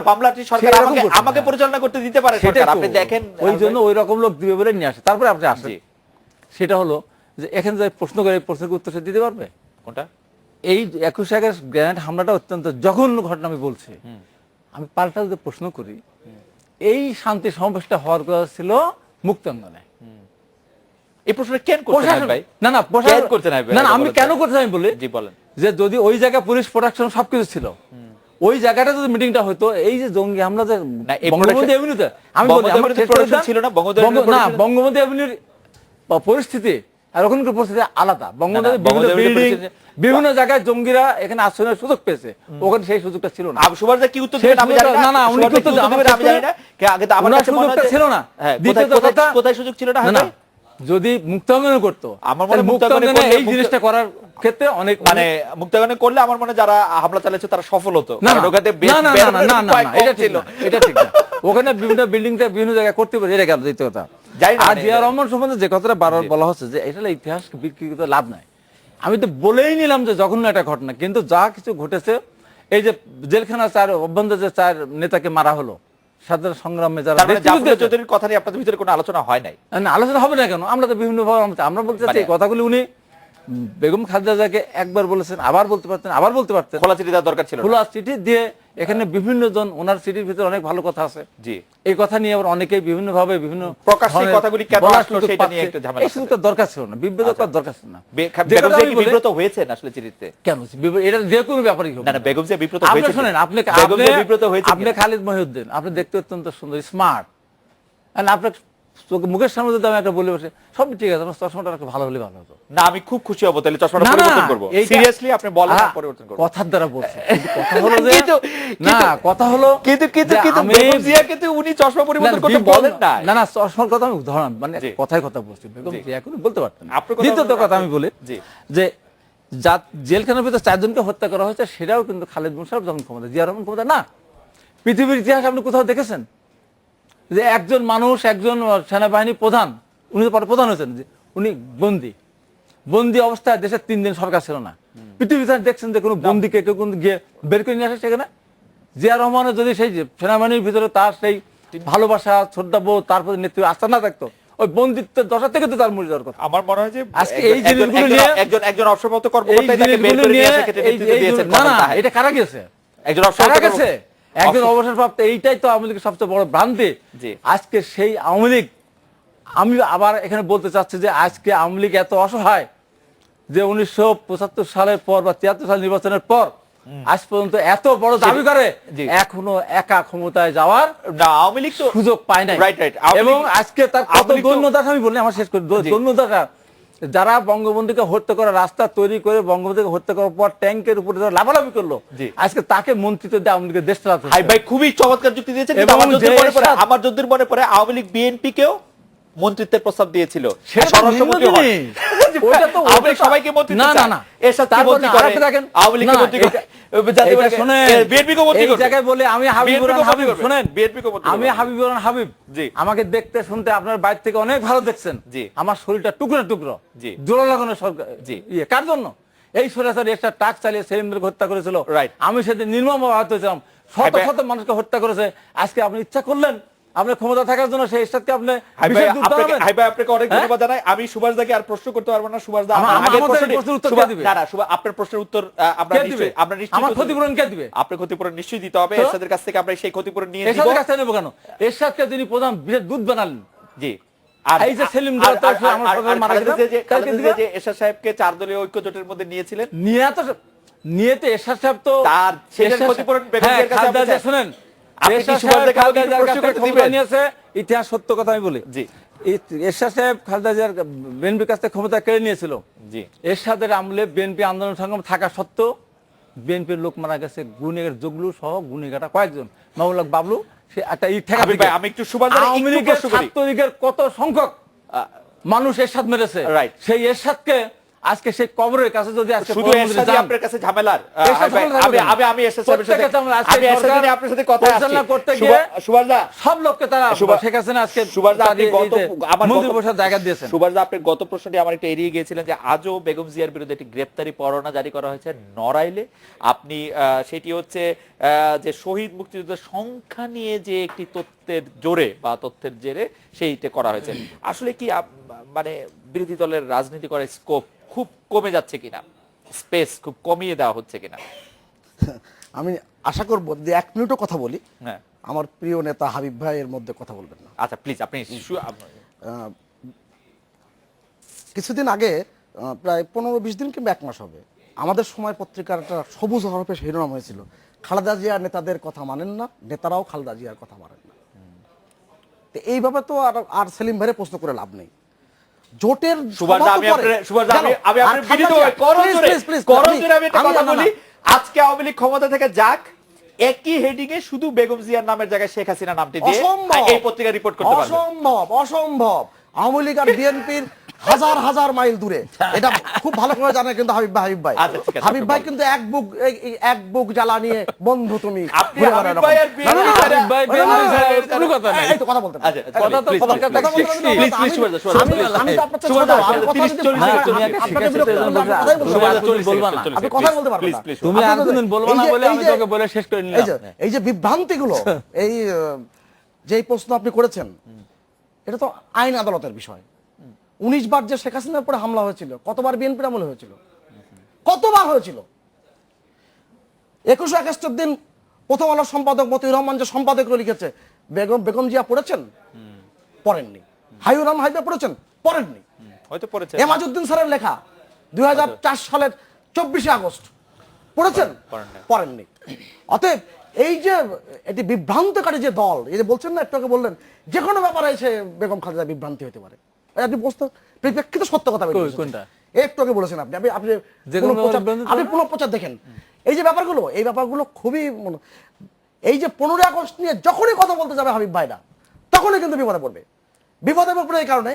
মামলাটি সরকার আমাকে পরিচালনা করতে দিতে পারে সরকার, আপনি দেখেন। ওই জন্য ওই রকম লোক দিবে বলে নিয়ে আসে, তারপরে আপনি আসেন। সেটা হলো যে এখানে যে প্রশ্ন করে প্রশ্নের উত্তর সে দিতে পারবে কোনটা? এই 21 আগস্ট গ্রেনেড হামলাটা অত্যন্ত জঘন্য ঘটনা আমি বলছি। আমি পাল্টা যদি প্রশ্ন করি, এই শান্তি সমাবেশটা হওয়ার কথা ছিল মুক্তাঙ্গনে। এই প্রশ্ন কেন করতে নাই ভাই? না না, কেন করতে নাই ভাই? না না, আমি কেন করতে নাই বলি, জি বলেন। যে যদি ওই জায়গায় পুলিশ প্রোটেকশন সবকিছু ছিল, ওই জায়গাটা যদি মিটিংটা হতো, এই যে জঙ্গি হামলা যে বঙ্গবন্ধু এভিনিউতে, আমি বলি আমার ছিল না, বঙ্গবন্ধু এভিনিউর পরিস্থিতি আর ওখানকার পরিস্থিতি আলাদা। বঙ্গবন্ধু বিল্ডিং বিভিন্ন জায়গায় জঙ্গিরা এখানে আশ্রয়ের সুযোগ পেয়েছে, ওখানে সেই সুযোগটা ছিল না। সুভাষ কি উত্তর দিবেন আমি জানি না। না না, উনি কি উত্তর দিবেন আমি জানি না। আগে তো আমার কাছে সুযোগটা ছিল না। দ্বিতীয়ত কথা, কোথায় সুযোগ ছিল না? না, যদি মুক্তাঙ্গনে করতো, আমার মনে মুক্তাঙ্গনে এই জিনিসটা করার ক্ষেত্রে অনেক মানে মুক্তাঙ্গনে করলে আমার মনে যারা হামলা চালাচ্ছে তারা সফল হতো। না না না না, এটা ঠিক না, এটা ঠিক না। ওখানে বিভিন্ন বিল্ডিংটা বিভিন্ন জায়গায় করতে পারে, এটা গেল দ্বিতীয় কথা। আর জিয়া রহমান সম্বন্ধে যে কথাটা বারবার বলা হচ্ছে যে এটা ইতিহাস বিক্রি করতে লাভ নাই, আমি তো বলেই নিলাম যে জঘন্য একটা ঘটনা। কিন্তু যা কিছু ঘটেছে, এই যে জেলখানা চার অভ্যন্তরে যে 4 নেতাকে মারা হলো স্বাধীনতা সংগ্রামে, যারা চৌধুরীর কথা নিয়ে আপনাদের ভিতরে কোনো আলোচনা হয় নাই? না, আলোচনা হবে না কেন? আমরা তো বিভিন্ন ভাবে আমরা বলতে চাই কথাগুলি উনি বেগম খালেদা জিয়াকে একবার বলেছেন, আবার বলতে পারতেন খোলা চিঠি দেওয়ার দরকার ছিল না। খোলা চিঠি দিয়ে এখানে বিভিন্ন জন, ওনার চিঠির ভিতরে অনেক ভালো কথা আছে, জি, এই কথা নিয়ে আবার অনেকেই বিভিন্ন ভাবে বিভিন্ন প্রকাশ্যে ধরনের কথাগুলি কেন বলার আসলো সুযোগ সেটা নিয়ে পাচ্ছে। একটু ঝামেলা এই সুযোগটা দরকার ছিল না, বিব্রত করার দরকার ছিল না। যে বেগম কথা জিয়া আমি কি বলি- বিব্রত হয়েছেন আসলে চিঠিতে? কেন এটা যে কোনো ব্যাপারই হোক না না, বেগম জিয়া বিব্রত আপনি হয়েছে। শুনেন, আপনি বেগম জিয়া বিব্রত হয়েছে আপনি খালিদ মহিউদ্দিন, আপনি দেখতে অত্যন্ত সুন্দর, স্মার্ট, আর আপনার মুখের সামনে যদি আমি একটা বলে বসে সব ঠিক আছে, আমার চশমাটা একটু ভালো হলে ভালো হতো। না, আমি খুব খুশি হব তাহলে চশমাটা না, না, পরিবর্তন করব। এইটা- সিরিয়াসলি আপনি বলেন, আহা, আমি পরিবর্তন করব। কথার দ্বারা বলছি, কিন্তু কথা হলো যে কিন্তু- না, কথা হলো কিন্তু যে আমি বেগম জিয়া কিন্তু উনি চশমা পরিবর্তন করতে বলেন না। না না, চশমার কথা আমি উদাহরণ মানে জি। কথায় কথা বলছি, বেগম জি। জিয়া এখন বলতে পারতেন না। আপনার কথা দ্বিতীয়ত বলুন, কথা আমি বলি জি। যে জেলখানার ভিতরে 4 জনকে হত্যা করা হয়েছে, সেটাও কিন্তু খালেদ মোশাররফ যখন ক্ষমতা, জিয়া রহমান ক্ষমতা না। পৃথিবীর ইতিহাস আপনি কোথাও দেখেছেন যে একজন মানুষ, একজন সেনাবাহিনী প্রধান, উনি তো পরে প্রধান হয়েছেন, যে উনি বন্দি অবস্থায় দেশের 3 দিন সরকার ছিল না। পৃথিবীতে দেখছেন যে কোনো বন্দিকে কেউ কিন্তু গিয়ে বের করে নিয়ে আসে সেখানে? জিয়া রহমানের যদি সেই যে সেনাবাহিনীর ভিতরে তার সেই ভালোবাসা, শ্রদ্ধাবোধ, তারপর নেতৃত্ব আস্থা না থাকতো, ওই বন্দিত্বের দশা থেকে তো তার মরে যাওয়ার কথা। আমার মনে হয় যে আজকে এই জিনিসগুলো নিয়ে একজন অবসরপ্রাপ্ত এই কর্মকর্তা তাকে বের জিনিসগুলো করে নিয়ে নিয়ে আসে, ক্ষেত্রে নেতৃত্ব দিয়েছেন না কর্নেল না, তাহের। এটা কারা গেছে? একজন কারা অবসরপ্রাপ্ত গেছে? একজন অবসরপ্রাপ্ত, এইটাই তো আওয়ামী লীগের সবচেয়ে বড় ভ্রান্তি। জি। আজকে সেই আওয়ামী লীগ, আমি আবার এখানে বলতে চাচ্ছি যে আজকে আওয়ামী লীগ এত অসহায় যে 1975 সালের পর বা 73 সাল নির্বাচনের পর আজ পর্যন্ত এত বড় দাবি করে জি। এখনো একা ক্ষমতায় যাওয়ার না, আওয়ামী লীগ তো সুযোগ পায় নাই। Right right. আওয়ামী এবং লীগ- আজকে তার কত আওয়ামী লীগ তো- দৈন্যদাস, আমি বলি, আমার শেষ করি, জি। দৈন্যদাসা যারা বঙ্গবন্ধুকে হত্যা করে রাস্তা তৈরি করে বঙ্গবন্ধুকে হত্যা করার পর ট্যাঙ্কের উপরে যারা লাফালাফি করলো, জি। আজকে তাকে মন্ত্রিত্ব দিয়ে আওয়ামী লীগের দেশ চালাতে হাই হচ্ছে। ভাই খুবই চমৎকার যুক্তি দিয়েছেন, কিন্তু এবং আমার যতদূর যে মনে পড়ে, এরশাদ- আমার যতদূর মনে পড়ে আওয়ামী লীগ বিএনপি কেও মন্ত্রিত্বের প্রস্তাব দিয়েছিল। সেটা তো স্বরাষ্ট্রমন্ত্রী ভিন্ন হন। জিনিস। ওইটা তো- আওয়ামী লীগ ওইটা তো- সবাইকে মন্ত্রিত্ব না, চায়। না, না। এরশাদ কি তারপর মন্ত্রী না, করে? আরেকটা দেখেন। আওয়ামী লীগকে না, মন্ত্রী করে। জাতীয় এইটা পার্টি- শোনেন, বিএনপি কে মন্ত্রী এই করবে। জায়গায় বলে আমি হাবিবুর রহমান হাবিব, শুনেন, বিএনপি কে মন্ত্রী আমি করবে। হাবিবুর রহমান হাবিব, জি। আমাকে দেখতে শুনতে আপনার বাইরে থেকে অনেক ভালো দেখছেন, জি। আমার শরীরটা টুকরো টুকরো, জি। জোড়া লাগানো সরকার, জি। কার জন্য? এই সরাসরি একটা টাক চালিয়ে সেলিমদেরকে হত্যা করেছিল। Right. আমি সেদিন নির্মমভাবে আহত হয়েছিলাম। শত ভাই- শত মানুষকে হত্যা করেছে। আজকে আপনি ইচ্ছা করলেন আপনি ক্ষমতা থাকার জন্য সেই এরশাদকে আপনি হাই ভাই, বিশেষ দূত আপনাকে বানাবেন? হাই ভাই, আপনাকে অনেক হ্যাঁ? ধন্যবাদ জানাই। আমি সুভাষ দাকে আর প্রশ্ন করতে পারবো না। সুভাষ দা আমার- আপনার আগের আমাদের প্রশ্নটি- প্রশ্নের উত্তর কে সুভাষ- দিবে? না না, আপনার প্রশ্নের উত্তর আমরা কে দিবে? নিশ্চয়ই আমরা নিশ্চয়ই আমার ক্ষতিপূরণ কে দিবে? আপনার ক্ষতিপূরণ নিশ্চয়ই দিতে হবে। তো? এরশাদের কাছ থেকে আমরা সেই ক্ষতিপূরণ নিয়ে নিব। এরশাদের কাছে নেবো কেন? এরশাদকে যিনি প্রধান বিশেষ দূত বানালেন, জি। এই যে সেলিম দা তো আমার সরকার মারা গেছে, কালকে দিবে? এরশাদ সাহেবকে 4 দলীয় ঐক্য জোটের মধ্যে নিয়েছিলেন, নিয়ে তো এরশাদ সাহেব তো তার সেটার এরশাদ- ক্ষতিপূরণ বেগম হ্যাঁ, জিয়ার কাছে খালেদা আপনি জিয়া চান? শুনেন, আপনি কি এরশাদ সুভাষ সাহেব দেকে খালেদা আমাকে জিয়ার প্রশ্ন কাছে করতে ক্ষমতা দিবেন? নিয়েছে, ইতিহাস সত্য কথা আমি বলি। জি। এরশাদ সাহেব খালেদা জিয়ার বিএনপির কাছ থেকে ক্ষমতা কেড়ে নিয়েছিল। জি। এরশাদের আমলে বিএনপি আন্দোলন সংগ্রাম থাকা সত্ত্বেও বিএনপির লোক মারা গেছে, গুণেগার জগলু সহ গুণেগাটা কয়েকজন, মামুল হক বাবলু, সে একটা ইট ঠেকা হাবিব ভাই, আমি একটু সুভাষ দাকে আওয়ামী একটু লীগের প্রশ্ন করি। ছাত্রলীগের কত সংখ্যক মানুষ এরশাদ মেরেছে, Right. সেই এরশাদকে আজকে সেই কবরের কাছে যদি আজকে শুধু প্রধানমন্ত্রী এরশাদই যান, আপনার কাছে ঝামেলার। এরশাদ ভাই, ঝামেলা থাকবে আমি কেন? আমি এরশাদ সাহেবের সাথে প্রত্যেকটা আমরা আজকে আমি এরশাদ সরকার নিয়ে আপনার সাথে কথা পরিচালনা আসছি। করতে গিয়ে সুভাষ দা, সব লোককে তারা সুভাষ- শেখ হাসিনা আজকে সুভাষ দা, আপনি তাদের গত এই যে আমার মন্ত্রী গত- পরিষদ জায়গা দিয়েছেন। সুভাষ দা, আপনার গত প্রশ্নটি আমার একটু এড়িয়ে গিয়েছিলেন যে আজও বেগম জিয়ার বিরুদ্ধে একটি গ্রেপ্তারি পরোয়ানা জারি করা হয়েছে নড়াইলে। আপনি সেটি হচ্ছে যে শহীদ মুক্তিযোদ্ধার সংখ্যা নিয়ে যে একটি তথ্যের জোরে বা তথ্যের জেরে সেইটা করা হয়েছে। আসলে কি মানে বিরোধী দলের রাজনীতি করার স্কোপ খুব কমে যাচ্ছে কিনা, স্পেস খুব কমিয়ে দেওয়া হচ্ছে কিনা? আমি আশা করব যে 1 মিনিটও কথা বলি, হ্যাঁ, আমার প্রিয় নেতা হাবিব ভাই এর মধ্যে কথা বলবেন না। আচ্ছা প্লিজ আপনি কিছুদিন আগে প্রায় 15-20 দিন কিংবা 1 মাস হবে, আমাদের সময় পত্রিকার একটা সবুজ হরফে শিরোনাম হয়েছিল, খালেদা জিয়া নেতাদের কথা মানেন না, নেতারাও খালেদা জিয়ার কথা মানেন না। তো এইভাবে তো আর সেলিম ভাইয়ের প্রশ্ন করে লাভ নেই। জোটের সুভাষ দা, আমি আপনার বিনীত হয়ে করজোরে আমি একটা কথা বলি। আজকে আওয়ামী লীগ ক্ষমতা থেকে যাক, একই হেডিং এ শুধু বেগম জিয়ার নামের জায়গায় শেখ হাসিনা নামটি দিয়ে এই পত্রিকা রিপোর্ট করতে পারবে। অসম্ভব। আওয়ামী লীগ আর বিএনপির হাজার হাজার মাইল দূরে, এটা খুব ভালো করে জানে কিন্তু হাবিব ভাই। আচ্ছা, ঠিক আছে, হাবিব ভাই আপনি কিন্তু এক বুক জ্বালা নিয়ে বন্ধু তুমি আপনি ঘুরে হাবিব বেড়ানো ভাই আর রকম। বিএনপি না, না, না, হাবিব ভাই, না, না, বিএনপি না, ছাড়া না, কোনো কথা নেই। এই তো কথা বলতে পারো। আচ্ছা, কথা তো please, কথা please, কথা please, বলতে please, হবে। please, সুভাষ দা, সুভাষ দা, আমি তো আপনার চেয়ে সুভাষ ছোট, দা, আমি কথা 30, যদি 40 বলি, সেকেন্ড, তুমি আপনি- একটা আপনাকে শিক্ষা বিরক্ত সেকশন করলে বলতে আপনি কথাই বলতে সুভাষ পারবেন দা, না। তুমি বলবা না। আপনি কথাই বলতে পারবেন না। তুমি আর কোনদিন বলবা না বলে আমি তোকে বলে শেষ করে নিলাম। এই যে বিভ্রান্তিগুলো, এই যেই প্রশ্ন আপনি করেছেন, এটা তো আইন আদালতের বিষয়। 19 বার যে শেখ হাসিনার উপরে হামলা হয়েছিল, কতবার বিএনপির আমলে হয়েছিল, কতবার হয়েছিল। 2171 দিন প্রথম আলোর সম্পাদক মতিউর রহমান যে সম্পাদক লিখেছে, বেগম জিয়া পড়েছেন? পড়েননি। হাবিবুর রহমান হাবিব পড়েছেন? পড়েননি। হয়তো পড়েছে এমাজউদ্দিন স্যারের লেখা 2004 সালের 24শে আগস্ট পড়েছেন? পড়েননি। অতএব এই যে এটি বিভ্রান্তকারী যে দল, এই যে বলছেন না, একটু আগে বললেন যে কোনো ব্যাপারে এসে বেগম খালেদা বিভ্রান্তি হতে পারে, আপনি পরিপ্রেক্ষিত সত্য কথা বলেছেন। কোনটা? একটু আগে বলেছেন আপনি আপনি পুনঃপ্রচার দেখেন। এই যে ব্যাপারগুলো, এই ব্যাপারগুলো খুবই এই যে 15 আগস্ট নিয়ে যখনই কথা বলতে যাবে হাবিব ভাইরা, তখনই কিন্তু বিপদে পড়বে। বিপদে পড়বে এই কারণে,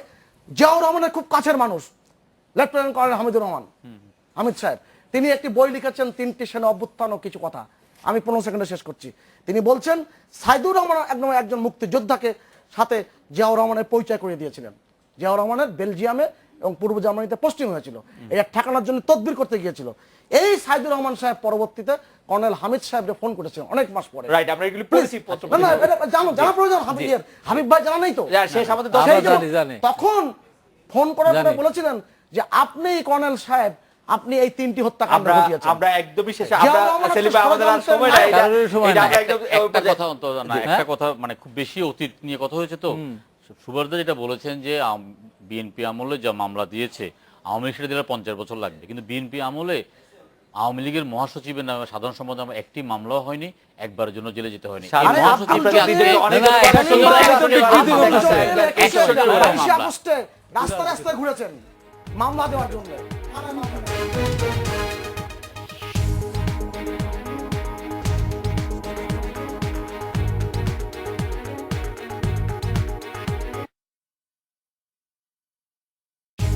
জিয়াউর রহমানের খুব কাছের মানুষ লেফটেন্যান্ট কর্নেল হামিদুর রহমান হামিদ সাহেব, তিনি একটি বই লিখেছেন 3টি সেনা অভ্যুত্থান ও কিছু কথা, আমি 15 সেকেন্ডে শেষ করছি। তিনি বলছেন সাইদুর রহমান একজন মুক্তিযোদ্ধাকে সাথে জিয়াউর রহমানের পরিচয় করিয়ে দিয়েছিলেন। জিয়াউর রহমানের বেলজিয়ামে এবং পূর্ব জার্মানিতে পোস্টিং হয়েছিল, এটা ঠেকানোর জন্য তদবির করতে গিয়েছিল। এই সাইদুর রহমান সাহেব পরবর্তীতে কর্নেল হামিদ সাহেবকে ফোন করেছেন অনেক মাস পরে। রাইট, আমরা এগুলি পড়েছি পত্র। না এটা জানা প্রয়োজন। হাবিব ভাই জানা নাই তো? শেষ আমাদের জানে। তখন ফোন করার পরে বলেছিলেন যে আপনি কর্নেল সাহেব, আপনি এই 3টি হত্যাকাণ্ড ঘটিয়েছেন। আমরা একদমই শেষে, আমরা সেলিম ভাই আমাদের আর সময় নাই, এটা আমরা একদম একটা কথা অন্তত না, একটা কথা মানে খুব বেশি অতীত নিয়ে কথা হয়েছে তো। সুবর্দা যেটা বলেছেন যে বিএনপি আমলে যা মামলা দিয়েছে, আওয়ামী লীগ সেটা দিলে 50 বছর লাগবে, কিন্তু বিএনপি আমলে আওয়ামী লীগের মহাসচিবের নামে সাধারণ সম্পাদক নামে একটি মামলাও হয়নি, একবারের জন্য জেলে যেতে হয়নি। এই মহাসচিব রাস্তায় ঘুরেছেন মামলা দেওয়ার জন্য।